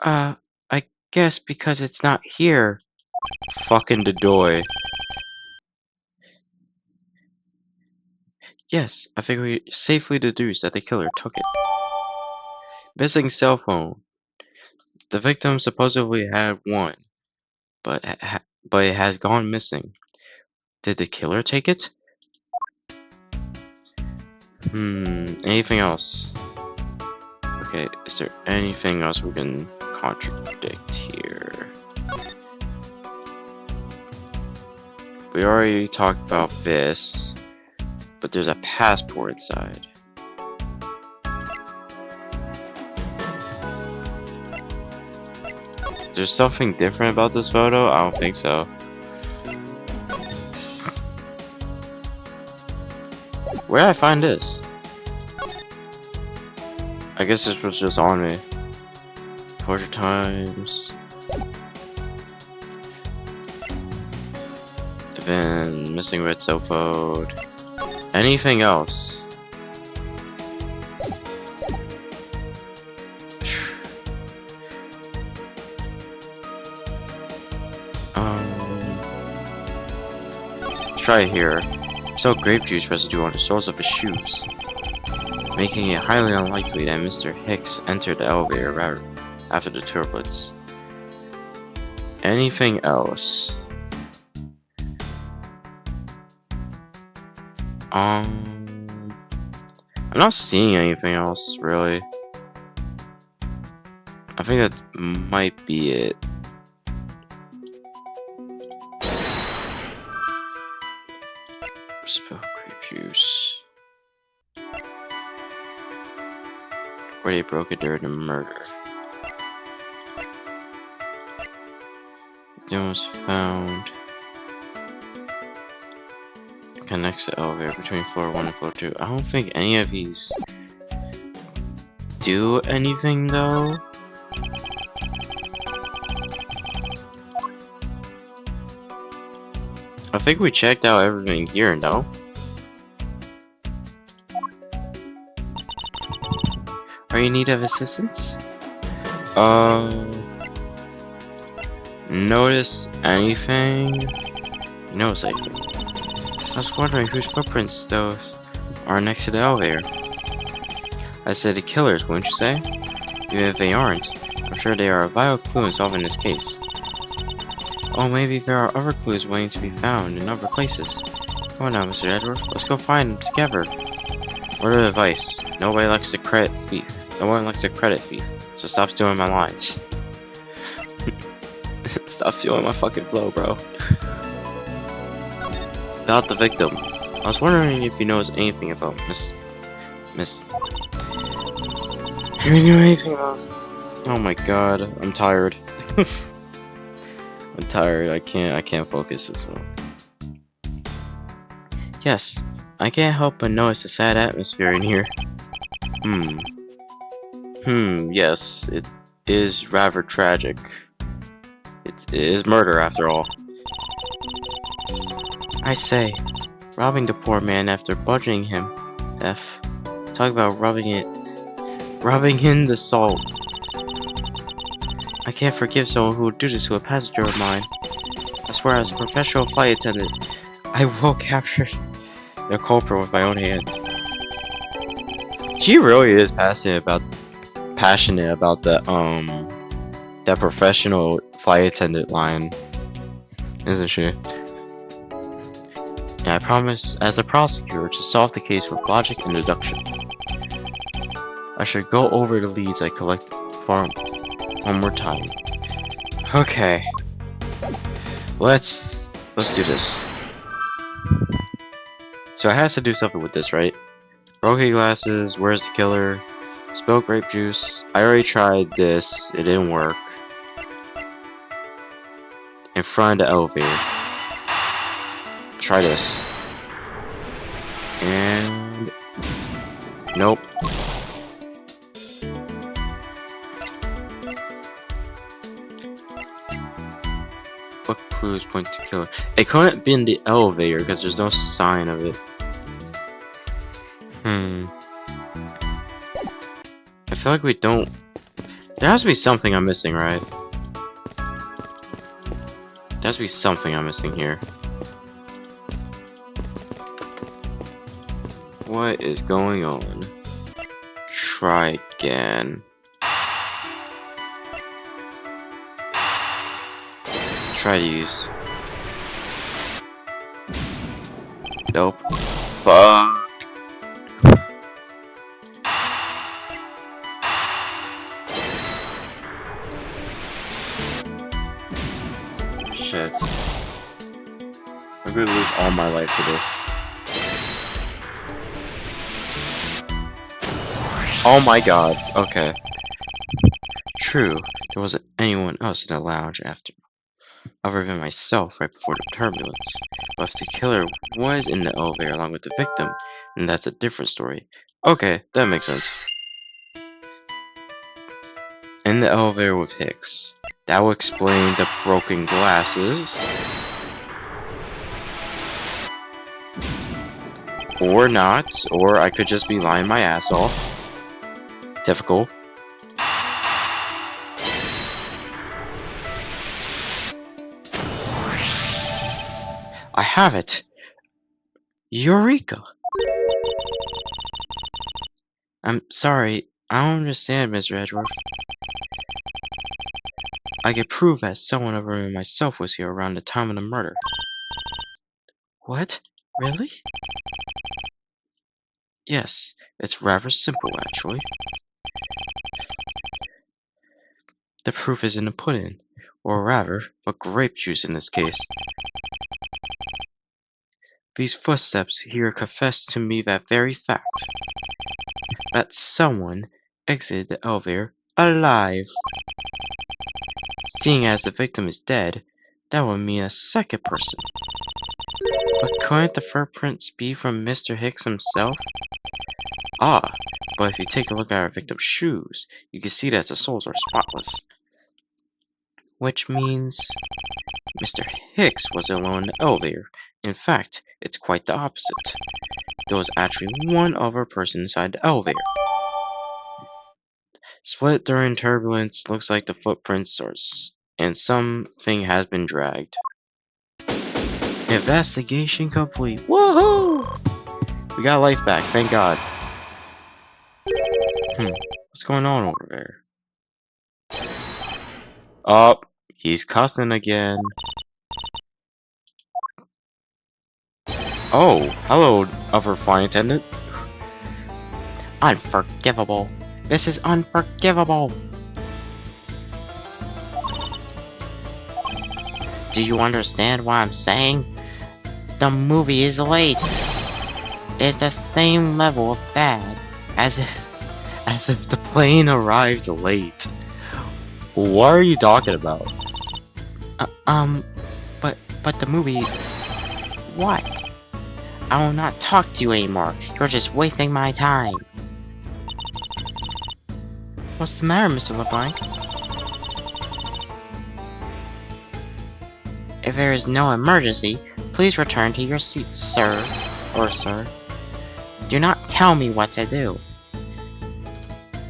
I guess because it's not here. Fucking the door. Yes, I think we safely deduced that the killer took it. Missing cell phone. The victim supposedly had one, but it has gone missing. Did the killer take it? Anything else? Okay, is there anything else we can contradict here? We already talked about this, but there's a passport inside. There's something different about this photo? I don't think so. Where did I find this? I guess this was just on me. Torture times. Then missing red cell phone. Anything else? Let's try it here. Still grape juice residue on the soles of his shoes, making it highly unlikely that Mr. Hicks entered the elevator right after the turbulence. Anything else? I'm not seeing anything else, really. I think that might be it. Spill grape juice. Where they broke it during the murder. It was found. Connects the elevator between floor 1 and floor 2. I don't think any of these do anything though. I think we checked out everything here, no? Are you in need of assistance? Notice anything? Notice anything? I was wondering whose footprints those are next to the elevator. I said the killers, wouldn't you say? Even if they aren't, I'm sure they are a vital clue in solving this case. Oh, maybe there are other clues waiting to be found in other places. Come on now, Mr. Edgeworth, let's go find them together. Word of advice, nobody likes a credit thief. No one likes a credit thief, so stop stealing my lines. Stop stealing my fucking flow, bro. About the victim. I was wondering if you knows anything about Miss... If you knew anything about... Oh my god, I'm tired. I'm tired, I can't focus this one. Yes, I can't help but notice the sad atmosphere in here. Yes, it is rather tragic. It is murder after all. I say, robbing the poor man after budgeting him. Talk about rubbing in the salt. I can't forgive someone who would do this to a passenger of mine. I swear, as a professional flight attendant, I will capture the culprit with my own hands. She really is passionate about the that professional flight attendant line, isn't she? And I promise, as a prosecutor, to solve the case with logic and deduction. I should go over the leads I collected for one more time. Okay, let's do this. So I has to do something with this, right? Broken glasses. Where's the killer? Spilled grape juice. I already tried this. It didn't work. In front of the elevator. Try this. And... nope. What clues point to killer? It couldn't be in the elevator because there's no sign of it. I feel like we don't... There has to be something I'm missing, right? There has to be something I'm missing here. What is going on? Try again. Try these. Nope. Fuck. Shit. I'm gonna lose all my life to this. Oh my god. Okay. True. There wasn't anyone else in the lounge other than myself right before the turbulence. But if the killer was in the elevator along with the victim, then that's a different story. Okay, that makes sense. In the elevator with Hicks. That will explain the broken glasses. Or not. Or I could just be lying my ass off. Typical. I have it. Eureka. I'm sorry. I don't understand, Mr. Edgeworth. I could prove that someone other than myself was here around the time of the murder. What? Really? Yes, it's rather simple, actually. The proof is in the pudding, or rather, but grape juice in this case. These footsteps here confess to me that very fact. That someone exited the elevator alive. Seeing as the victim is dead, that would mean a second person. But couldn't the footprints be from Mr. Hicks himself? Ah, but if you take a look at our victim's shoes, you can see that the soles are spotless. Which means... Mr. Hicks was alone in the elevator. In fact, it's quite the opposite. There was actually one other person inside the elevator. Split during turbulence, looks like the footprints are and something has been dragged. Investigation complete. Woohoo! We got life back, thank God. What's going on over there? Oh, he's cussing again. Oh, hello, other flight attendant. Unforgivable. This is unforgivable. Do you understand what I'm saying? The movie is late. It's the same level of bad as if the plane arrived late. What are you talking about? But the movie. What? I will not talk to you anymore. You're just wasting my time. What's the matter, Mr. LeBlanc? If there is no emergency, please return to your seat, sir. Or sir. Do not tell me what to do.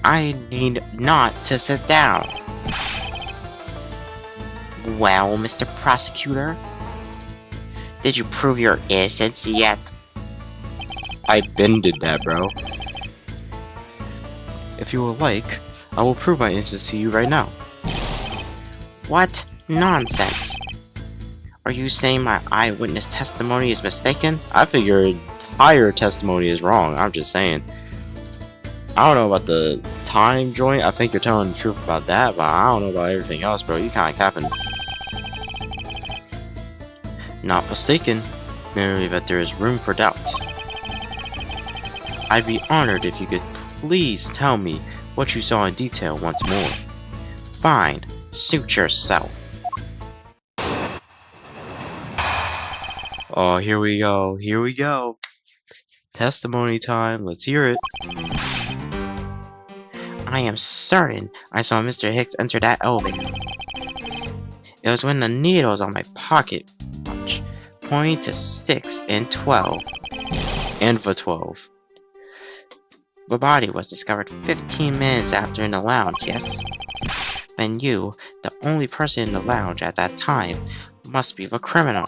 I need not to sit down. Well, Mr. Prosecutor? Did you prove your innocence yet? I been did that, bro. If you would like, I will prove my innocence to you right now. What nonsense! Are you saying my eyewitness testimony is mistaken? I think your entire testimony is wrong, I'm just saying. I don't know about the time joint, I think you're telling the truth about that, but I don't know about everything else, bro. You kinda capping. Not mistaken, merely that there is room for doubt. I'd be honored if you could please tell me what you saw in detail once more. Fine, suit yourself. Oh, here we go. Testimony time, let's hear it. I am certain I saw Mr. Hicks enter that elevator. It was when the needles on my pocket watch pointed to 6 and 12. And for 12. The body was discovered 15 minutes after in the lounge, yes? Then you, the only person in the lounge at that time, must be the criminal.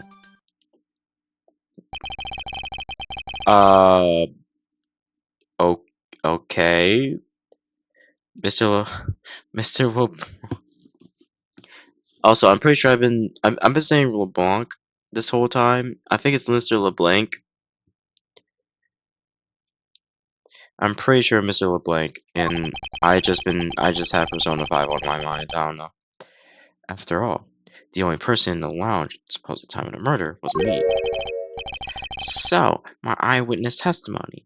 Okay. Mr. Also, I'm pretty sure I've been saying LeBlanc this whole time. I think it's Mr. LeBlanc. I'm pretty sure Mr. LeBlanc, and I just have Persona 5 on my mind. I don't know. After all, the only person in the lounge at the supposed time of the murder was me. So, my eyewitness testimony.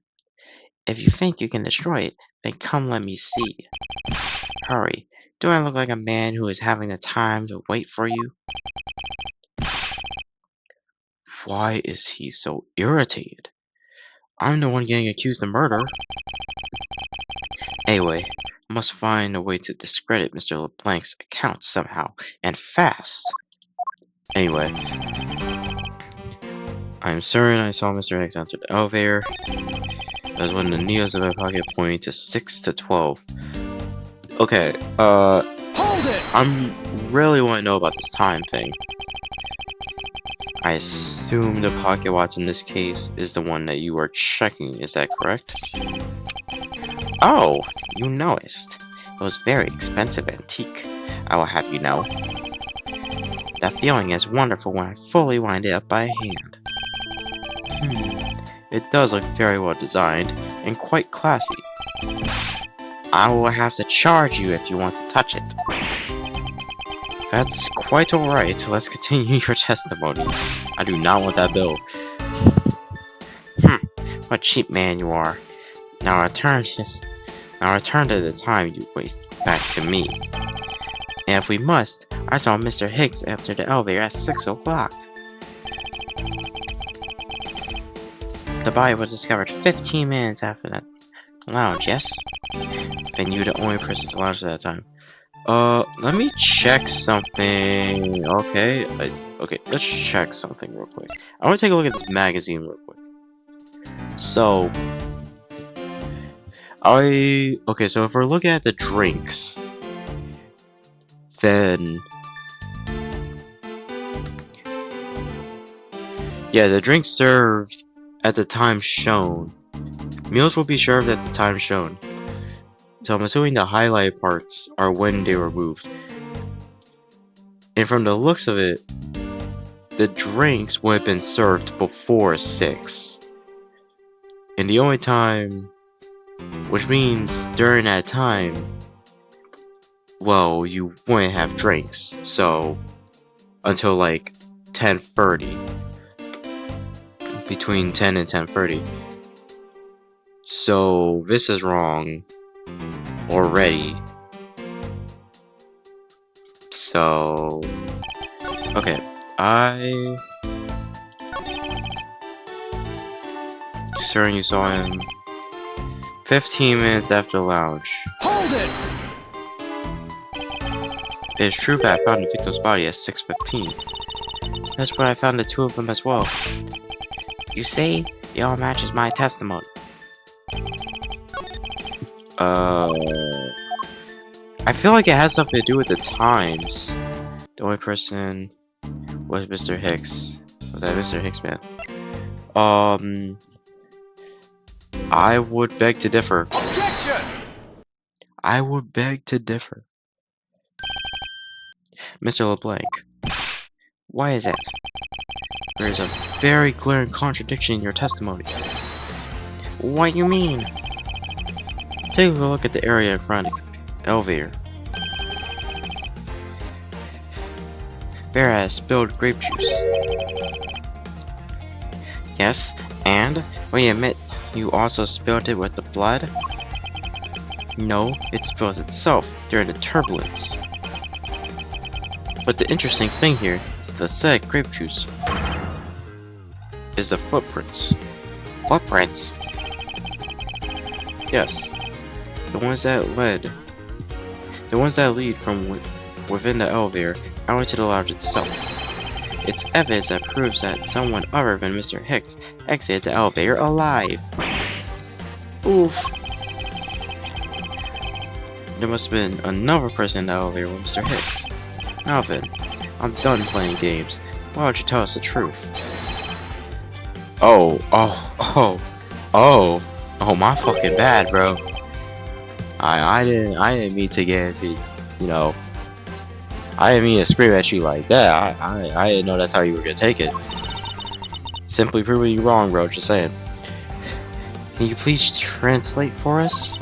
If you think you can destroy it, then come let me see. Hurry. Do I look like a man who is having the time to wait for you? Why is he so irritated? I'm the one getting accused of murder. Anyway, I must find a way to discredit Mr. LeBlanc's account somehow, and fast. Anyway, I'm certain I saw Mr. Hicks enter the elevator. That was when the needles in my pocket pointed to 6 to 12. Okay, Hold it! I'm really want to know about this time thing. I assume the pocket watch in this case is the one that you are checking, is that correct? Oh, you noticed. It was very expensive antique, I will have you know. That feeling is wonderful when I fully wind it up by hand. It does look very well designed, and quite classy. I will have to charge you if you want to touch it. That's quite alright, let's continue your testimony. I do not want that bill. What a cheap man you are. Now return to the time you waste back to me. And if we must, I saw Mr. Hicks enter the elevator at 6 o'clock. The body was discovered 15 minutes after that lounge, yes? Then you the only person to lounge at that time. Let me check something. Okay, Okay, let's check something real quick. I want to take a look at this magazine real quick. So, okay, so if we're looking at the drinks, then yeah, the drinks served at the time shown. Meals will be served at the time shown. So I'm assuming the highlighted parts are when they were moved. And from the looks of it, the drinks would have been served before 6. And the only time, which means during that time, well, you wouldn't have drinks. So, until like 10:30. Between 10 and 10:30. So, this is wrong already. So, okay, Sir, you saw him 15 minutes after lounge. Hold it! It is true that I found the victim's body at 6:15. That's when I found the two of them as well. You see, it all matches my testimony. I feel like it has something to do with the times. The only person was Mr. Hicks. Was that Mr. Hicks, man? I would beg to differ. Objection! I would beg to differ. Mr. LeBlanc, why is that? There is a very glaring contradiction in your testimony. What do you mean? Take a look at the area in front of the elevator. Bear has spilled grape juice. Yes, and will you admit you also spilled it with the blood? No, it spilled itself during the turbulence. But the interesting thing here, the said grape juice, is the footprints. Footprints? Yes. The ones that lead from within the elevator out into the lounge itself. It's evidence that proves that someone other than Mr. Hicks exited the elevator alive. Oof. There must have been another person in the elevator with Mr. Hicks. Now then, I'm done playing games. Why don't you tell us the truth? Oh, my fucking bad, bro. I didn't mean to get into, you know, I didn't mean to scream at you like that. I didn't know that's how you were gonna take it. Simply proving you wrong, bro, just saying. Can you please translate for us?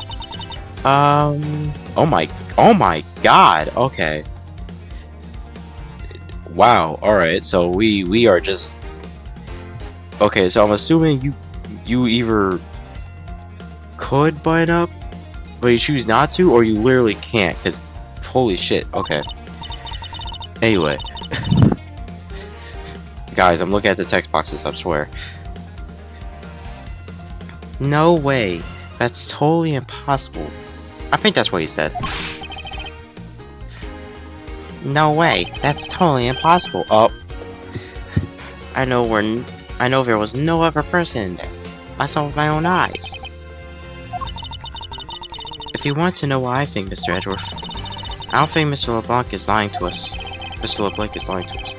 Oh my god, okay. Wow, alright, so we are just... Okay, so I'm assuming you either could button up, but you choose not to, or you literally can't, because holy shit, okay. Anyway. Guys, I'm looking at the text boxes, I swear. No way. That's totally impossible. I think that's what he said. No way. That's totally impossible. Oh. I know there was no other person in there. I saw with my own eyes. If you want to know what I think, Mr. Edgeworth, I don't think Mr. LeBlanc is lying to us. Mr. LeBlanc is lying to us.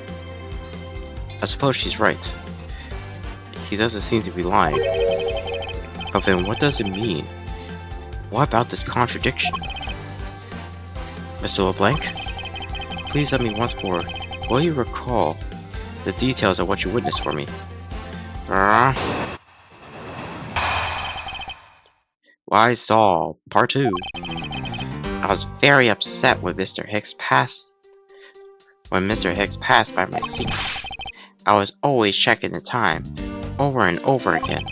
I suppose she's right. He doesn't seem to be lying. But then what does it mean? What about this contradiction? Mr. LeBlanc? Please let me once more. Will you recall the details of what you witnessed for me? I saw part 2. I was very upset when Mr. Hicks passed by my seat. I was always checking the time, over and over again.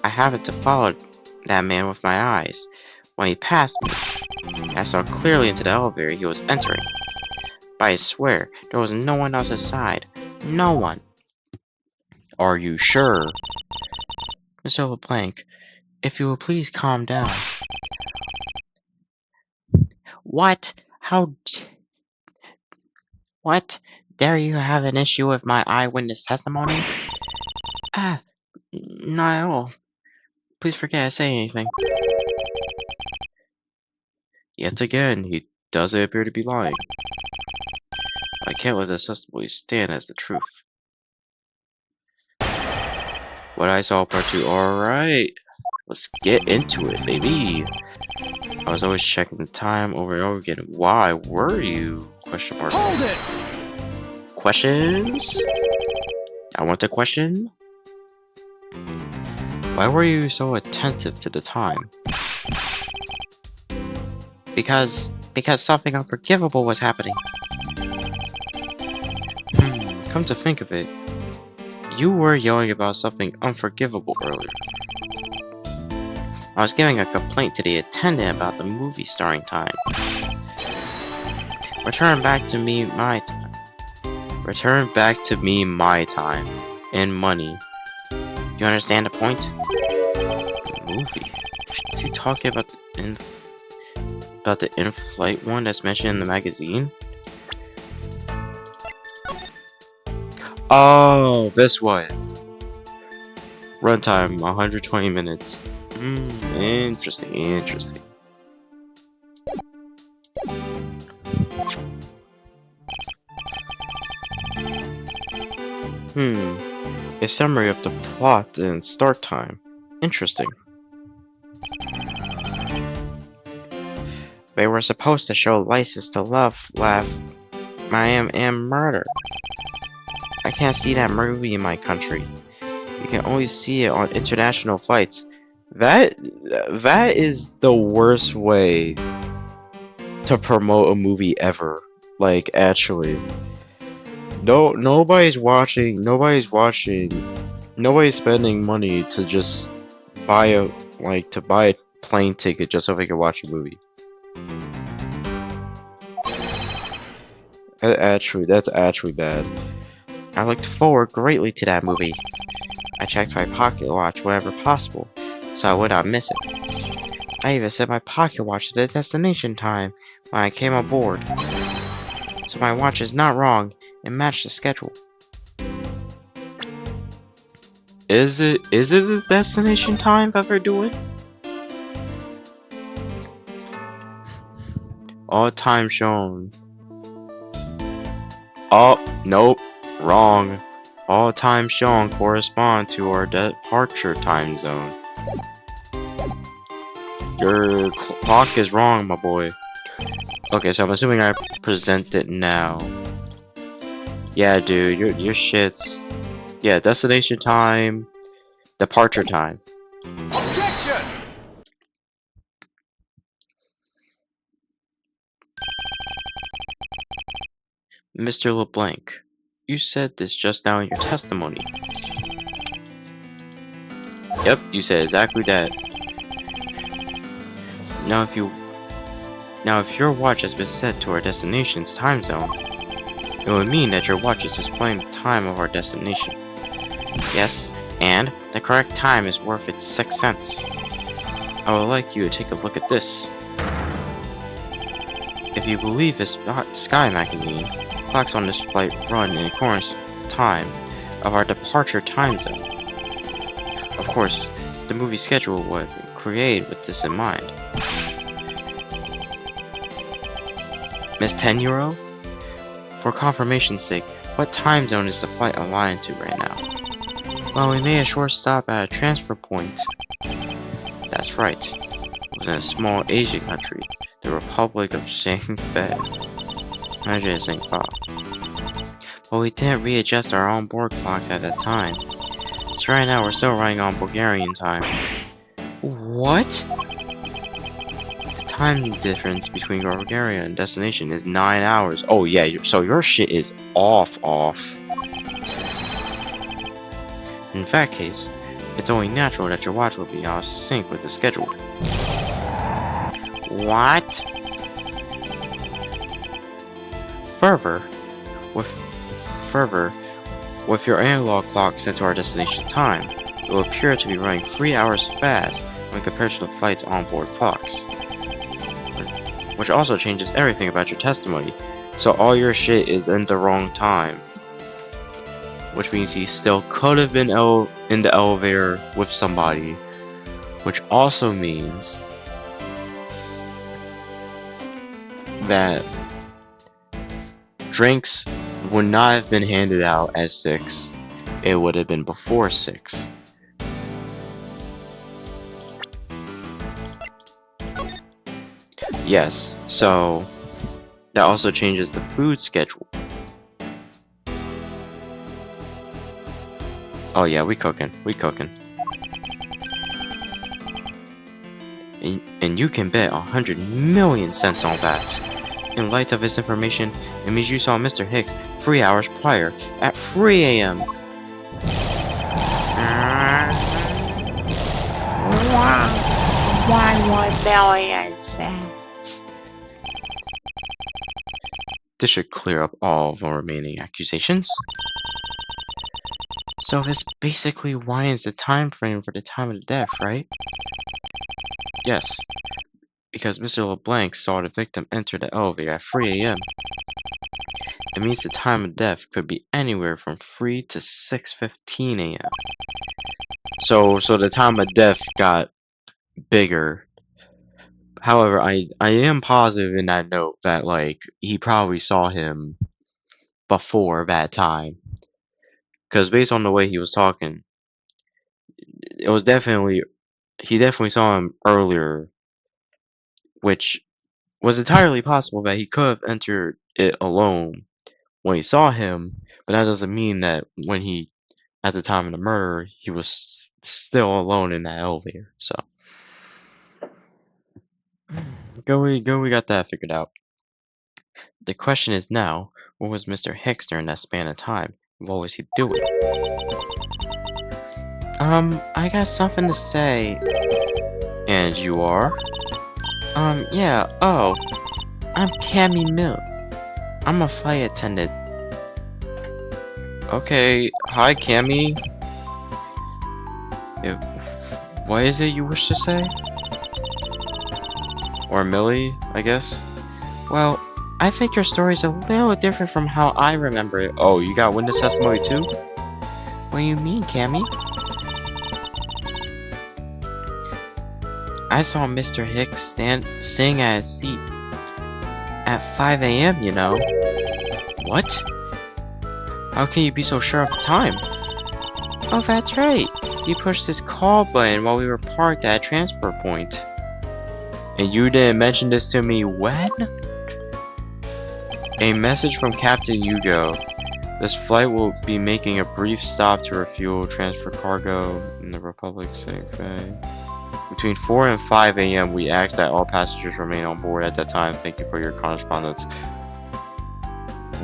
I happened to follow that man with my eyes. When he passed me, I saw clearly into the elevator he was entering. But I swear, there was no one else inside. No one. Are you sure? Mr. LeBlanc, if you will please calm down. What? What There you have an issue with my eyewitness testimony? Ah, not at all. Please forget I say anything. Yet again, he doesn't appear to be lying. I can't let this testimony stand as the truth. What I saw part 2, alright. Let's get into it, baby. I was always checking the time over and over again. Why were you? Question mark. Hold it! Questions? I want a question. Why were you so attentive to the time? Because something unforgivable was happening. Come to think of it, you were yelling about something unforgivable earlier. I was giving a complaint to the attendant about the movie starting time. Return back to me my time. Return back to me my time. And money. You understand the point? The movie? Is he talking about the in-flight one that's mentioned in the magazine? Oh, this one. Runtime 120 minutes. Interesting. A summary of the plot and start time. Interesting. They were supposed to show license to love, laugh, and murder. I can't see that movie in my country. You can only see it on international flights. That is the worst way to promote a movie ever. Like, actually. Nobody's spending money to just buy a plane ticket just so they can watch a movie. That's actually bad. I looked forward greatly to that movie. I checked my pocket watch whenever possible, so I would not miss it. I even set my pocket watch to the destination time when I came aboard. So my watch is not wrong and matched the schedule. Is it the destination time that they're doing? All time shown. Oh, nope. Wrong. All time shown correspond to our departure time zone. Your clock is wrong, my boy. Okay, so I'm assuming I present it now. Yeah, dude, your shit's... Yeah, destination time, departure time. Objection! Mr. LeBlanc, you said this just now in your testimony. Yep, you said exactly that. Now if your watch has been set to our destination's time zone, it would mean that your watch is displaying the time of our destination. Yes, and the correct time is worth its 6 cents. I would like you to take a look at this. If you believe this Sky magazine, clocks on this flight run in accordance with the time of our departure time zone. Of course, the movie schedule was created with this in mind. Miss 10-year-old? For confirmation's sake, what time zone is the flight aligned to right now? Well, we made a short stop at a transfer point. That's right. It was in a small Asian country, the Republic of Shanghai. Imagine St. Bob. But we didn't readjust our onboard clocks at that time. So right now we're still running on Bulgarian time. What? The time difference between Bulgaria and destination is 9 hours. Oh yeah, so your shit is off. In that case, it's only natural that your watch will be out of sync with the schedule. What? Further, with your analog clock set to our destination time, it will appear to be running 3 hours fast when compared to the flight's onboard clocks. Which also changes everything about your testimony, So all your shit is in the wrong time. Which means he still could have been in the elevator with somebody. Which also means that drinks would not have been handed out at 6. It would have been before 6. Yes, so that also changes the food schedule. Oh yeah, we cooking. And you can bet 100 million cents on that. In light of this information, it means you saw Mr. Hicks 3 hours prior at 3 a.m. $1,000,000. This should clear up all the remaining accusations. So this basically widens the time frame for the time of the death, right? Yes, because Mr. LeBlanc saw the victim enter the elevator at 3 a.m. It means the time of death could be anywhere from 3 to 6:15 a.m. So the time of death got bigger. However, I am positive in that note that like he probably saw him before that time, because based on the way he was talking, it was definitely he definitely saw him earlier, which was entirely possible that he could have entered it alone when he saw him, but that doesn't mean that when he at the time of the murder he was still alone in that elevator. So we got that figured out. The question is now, what was Mr. Hicks during that span of time? What was he doing? I got something to say. And you are? Yeah, oh, I'm Cammy Mill. I'm a flight attendant. Okay, hi Cammy. What is it you wish to say? Or Millie, I guess? Well, I think your story's a little different from how I remember it. Oh, you got witness testimony too? What do you mean, Cammy? I saw Mr. Hicks sitting at his seat at 5 a.m., you know. What? How can you be so sure of the time? Oh, that's right. He pushed his call button while we were parked at a transfer point. And you didn't mention this to me when? A message from Captain Hugo. This flight will be making a brief stop to refuel, transfer cargo in the Republic Safe Bay. Between 4 and 5 a.m., we ask that all passengers remain on board at that time. Thank you for your correspondence.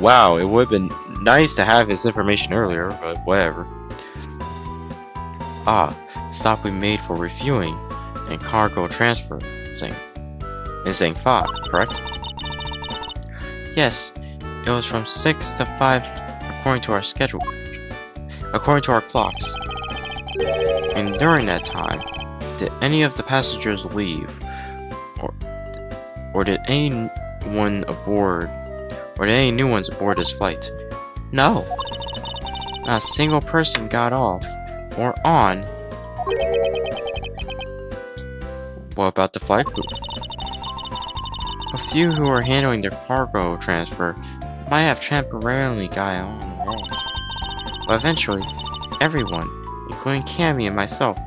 Wow, it would have been nice to have this information earlier, but whatever. Ah, stop we made for refueling and cargo transfer. Saying 5, correct? Yes, it was from 6 to 5 according to our schedule. According to our clocks. And during that time, did any of the passengers leave? Or did anyone aboard? Or did any new ones aboard this flight? No. Not a single person got off or on. What about the flight crew? A few who were handling their cargo transfer might have temporarily got on the roll. But eventually, everyone, including Cammy and myself,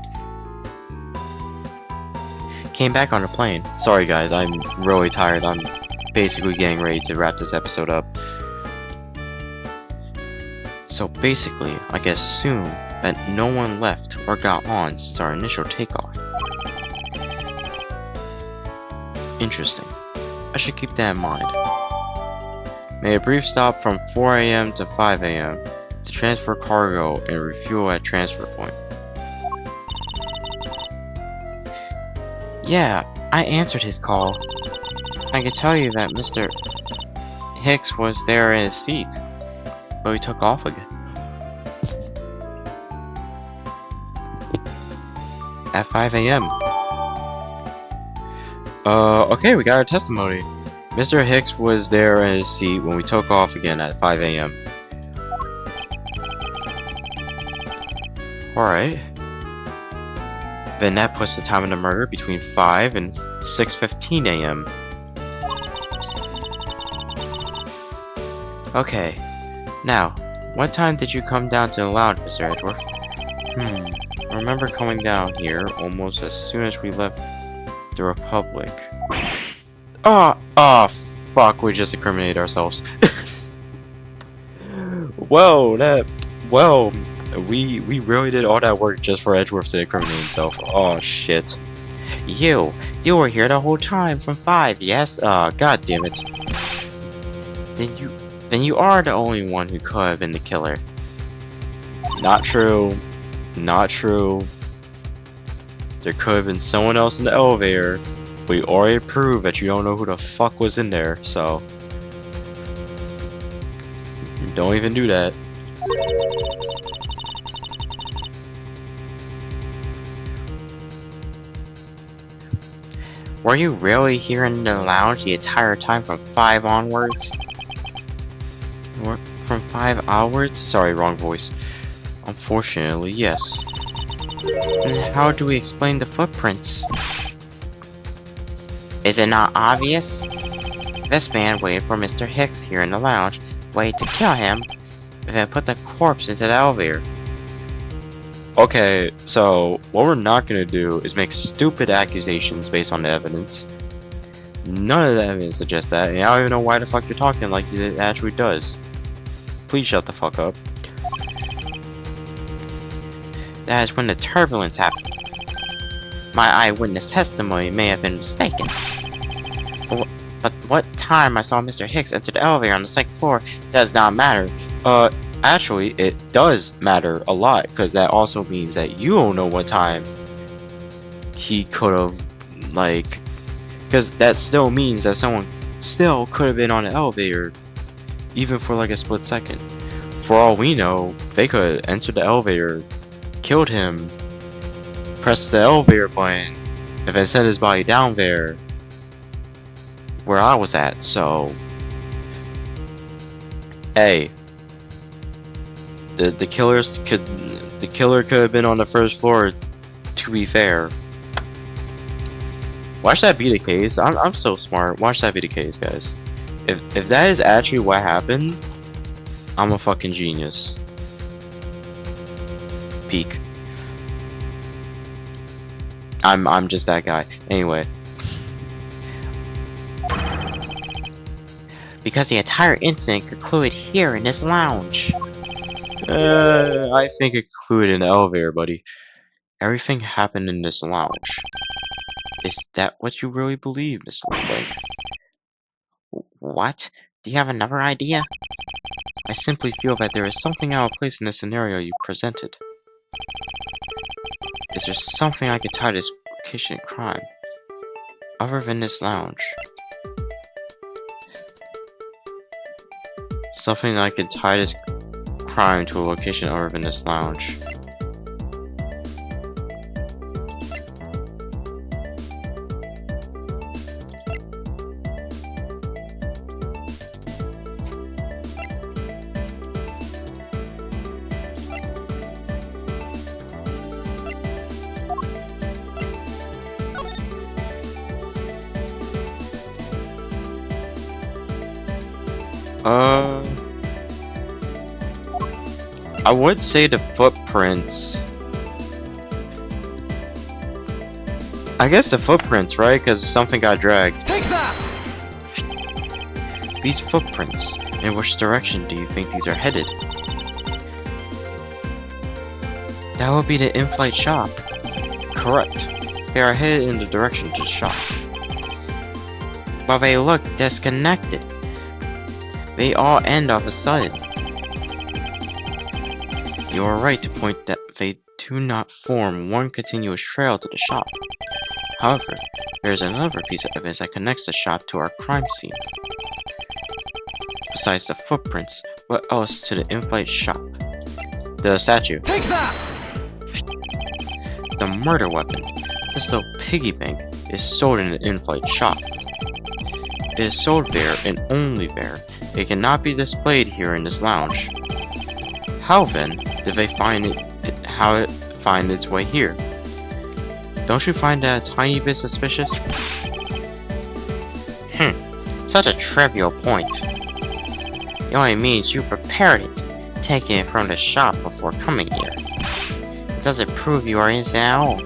came back on the plane. Sorry guys, I'm really tired. I'm basically getting ready to wrap this episode up. So basically, I can assume that no one left or got on since our initial takeoff. Interesting. I should keep that in mind. Made a brief stop from 4 a.m. to 5 a.m. to transfer cargo and refuel at transfer point. Yeah, I answered his call. I can tell you that Mr. Hicks was there in his seat, but he took off again. At 5 a.m. Okay, we got our testimony. Mr. Hicks was there in his seat when we took off again at 5 a.m. Alright. Then that puts the time of the murder between 5 and 6:15 a.m. Okay. Now, what time did you come down to the lounge, Mr. Edgeworth? I remember coming down here almost as soon as we left the Republic. Oh, fuck, we just incriminated ourselves. Well, we really did all that work just for Edgeworth to incriminate himself. Oh, shit. You were here the whole time from 5, yes? God damn it. Then you are the only one who could have been the killer. Not true. Not true. There could have been someone else in the elevator. We already proved that you don't know who the fuck was in there, so don't even do that. Were you really here in the lounge the entire time from 5 onwards? From 5 onwards? Sorry, wrong voice. Unfortunately, yes. Then how do we explain the footprints? Is it not obvious? This man waited for Mr. Hicks here in the lounge, waited to kill him, and then put the corpse into the elevator. Okay, so what we're not gonna do is make stupid accusations based on the evidence. None of the evidence suggests that, and I don't even know why the fuck you're talking like it actually does. Please shut the fuck up. That is when the turbulence happened. My eyewitness testimony may have been mistaken. But what time I saw Mr. Hicks enter the elevator on the 2nd floor does not matter. Actually, it does matter a lot, because that also means that you don't know what time he could have, like, because that still means that someone still could have been on the elevator, even for like a split second. For all we know, they could have entered the elevator, killed him, pressed the elevator button, and then sent his body down there where I was at, so hey, the killer could have been on the 1st floor, to be fair. Watch that be the case. I'm so smart. Watch that be the case, guys. If that is actually what happened, I'm a fucking genius. Peak. I'm just that guy. Anyway. Because the entire incident concluded here in this lounge. I think it concluded in the elevator, buddy. Everything happened in this lounge. Is that what you really believe, Mr. Lundberg? What? Do you have another idea? I simply feel that there is something out of place in the scenario you presented. Is there something I could tie this kitchen crime, other than this lounge? Something I could tie this crime to a location other than this lounge. I would say the footprints. I guess the footprints, right? Because something got dragged. Take that! These footprints. In which direction do you think these are headed? That would be the in-flight shop. Correct. They are headed in the direction to the shop. But they look disconnected. They all end of a sudden. You are right to point that they do not form one continuous trail to the shop. However, there is another piece of evidence that connects the shop to our crime scene. Besides the footprints, what else to the in-flight shop? The statue. Take that! The murder weapon. This little piggy bank is sold in the in-flight shop. It is sold there and only there. It cannot be displayed here in this lounge. How then did they find how it find its way here? Don't you find that a tiny bit suspicious? Such a trivial point. It only means you prepared it, taking it from the shop before coming here. It doesn't prove you are innocent at all.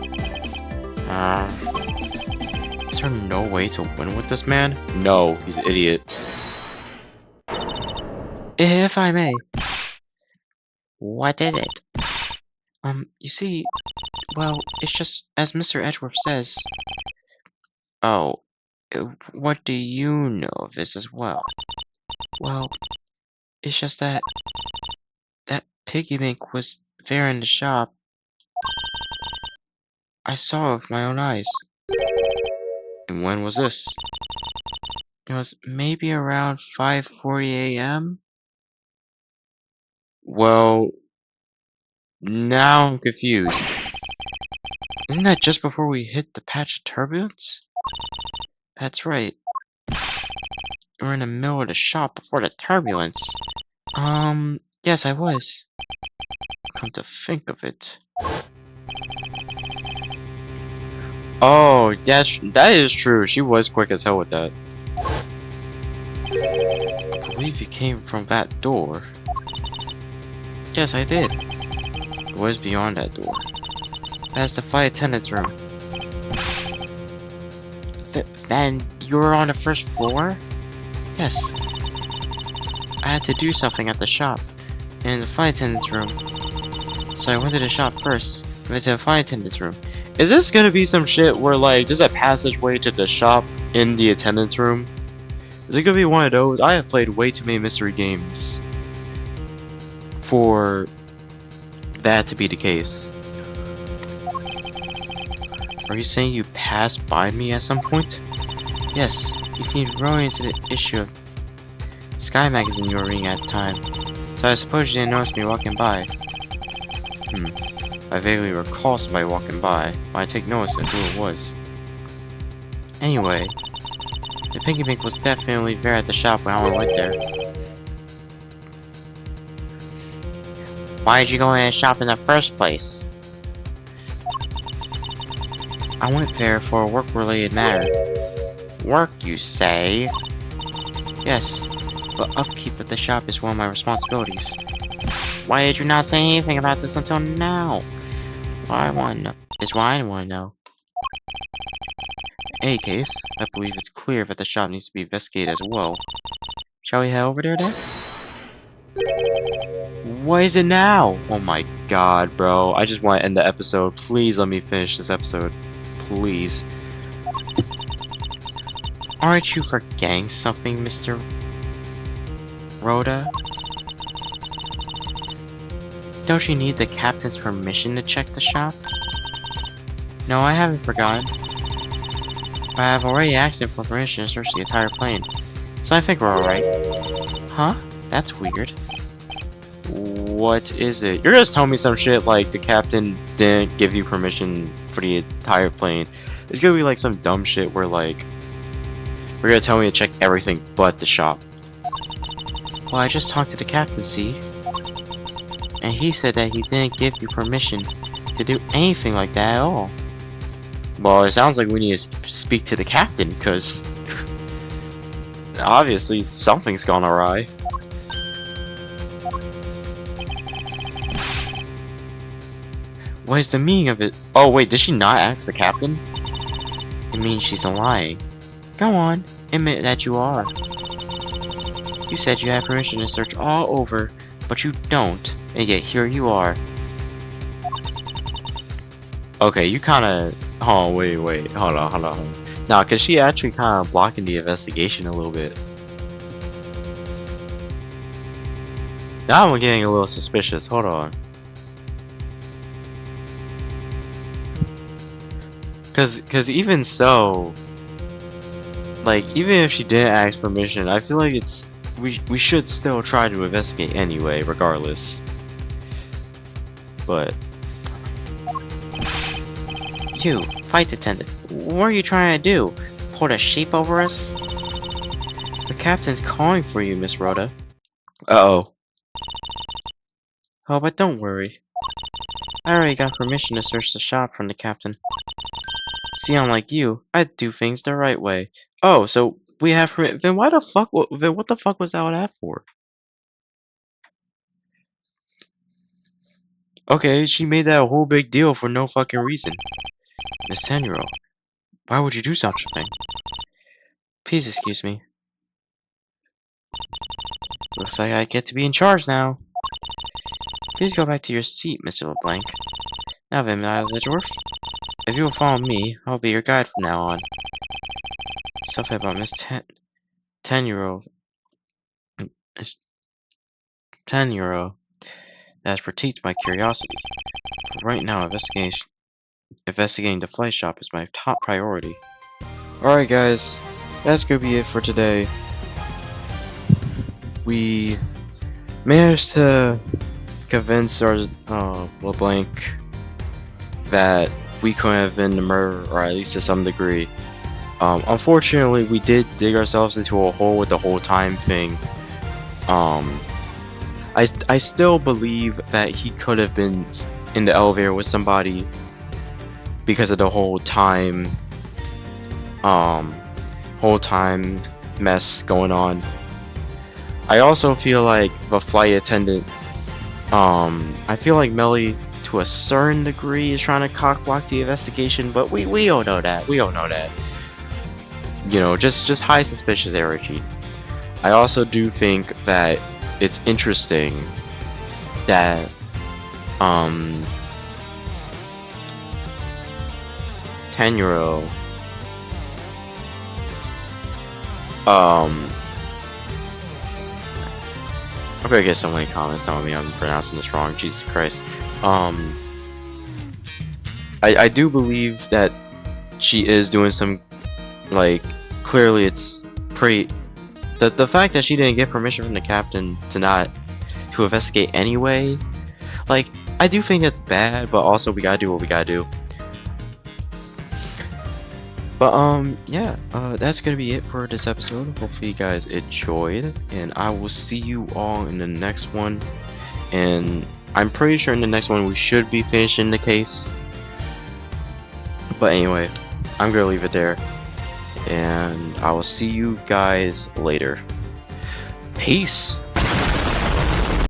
Is there no way to win with this man? No, he's an idiot. If I may. What is it? You see, well, it's just, as Mr. Edgeworth says. Oh, what do you know of this as well? Well, it's just that piggy bank was there in the shop. I saw it with my own eyes. And when was this? It was maybe around 5:40 a.m.? Well, now I'm confused. Isn't that just before we hit the patch of turbulence? That's right. We're in the middle of the shop before the turbulence. Yes, I was. Come to think of it. Oh, yes, that is true. She was quick as hell with that. I believe you came from that door. Yes, I did. It was beyond that door. That's the flight attendant's room. Then you were on the first floor? Yes. I had to do something at the shop, in the flight attendant's room. So I went to the shop first, went to the flight attendant's room. Is this gonna be some shit where, like, there's a passageway to the shop in the attendant's room? Is it gonna be one of those? I have played way too many mystery games for that to be the case. Are you saying you passed by me at some point? Yes, you seemed really into the issue of Sky Magazine you were reading at the time, so I suppose you didn't notice me walking by. I vaguely recall somebody walking by, but I take notice of who it was. Anyway, the piggy bank was definitely there at the shop when I went there. Why did you go in the shop in the first place? I went there for a work-related matter. Work, you say? Yes, but upkeep of the shop is one of my responsibilities. Why did you not say anything about this until now? What I want to know is what I want to know. In any case, I believe it's clear that the shop needs to be investigated as well. Shall we head over there then? What is it now? Oh my god, bro. I just want to end the episode. Please let me finish this episode. Please. Aren't you forgetting something, Mr. Rhoda? Don't you need the captain's permission to check the shop? No, I haven't forgotten. But I have already asked him for permission to search the entire plane. So I think we're alright. Huh? That's weird. What is it? You're gonna tell me some shit like the captain didn't give you permission for the entire plane. It's gonna be like some dumb shit where like we're gonna tell me to check everything but the shop. Well, I just talked to the captain, see? And he said that he didn't give you permission to do anything like that at all. Well, it sounds like we need to speak to the captain, because obviously something's gone awry. What is the meaning of it? Oh wait, did she not ask the captain? It means she's lying. Go on, admit that you are. You said you had permission to search all over, but you don't, and yet here you are. Okay, you kinda... Oh, wait, hold on. Nah, cause she actually kinda blocking the investigation a little bit. Now I'm getting a little suspicious, hold on. Cause even so... Like, even if she didn't ask permission, I feel like it's... We should still try to investigate anyway, regardless. But... You, flight attendant, what are you trying to do? Put a sheep over us? captain's calling for you, Miss Rhoda. Uh-oh. Oh, but don't worry. I already got permission to search the shop from the captain. See, unlike you, I do things the right way. Oh, so we have then why the fuck then what the fuck was all that for? Okay, she made that a whole big deal for no fucking reason. Miss Tenuro, why would you do such a thing? Please excuse me. Looks like I get to be in charge now. Please go back to your seat, Mr. LeBlanc. Now then, Miles Edgeworth, if you will follow me, I'll be your guide from now on. Something about Miss 10-year-old. Miss 10-year-old that has piqued my curiosity. But right now, investigating the flight shop is my top priority. Alright guys, that's gonna be it for today. We managed to convince our LeBlanc that we couldn't have been the murderer, or at least to some degree. Unfortunately, we did dig ourselves into a hole with the whole time thing. I still believe that he could have been in the elevator with somebody because of the whole time mess going on. I also feel like the flight attendant, I feel like Melly to a certain degree is trying to cockblock the investigation, but we all know that. We all know that. You know, just high suspicious energy. I also do think that it's interesting that 10-year-old I'm gonna get so many comments telling me I'm pronouncing this wrong. Jesus Christ. I do believe that she is doing some, like, clearly it's pretty. The fact that she didn't get permission from the captain to investigate anyway, like, I do think that's bad, but also we gotta do what we gotta do. But yeah, that's gonna be it for this episode. Hopefully you guys enjoyed, and I will see you all in the next one. And I'm pretty sure in the next one we should be finishing the case. But anyway, I'm gonna leave it there, and I will see you guys later. Peace.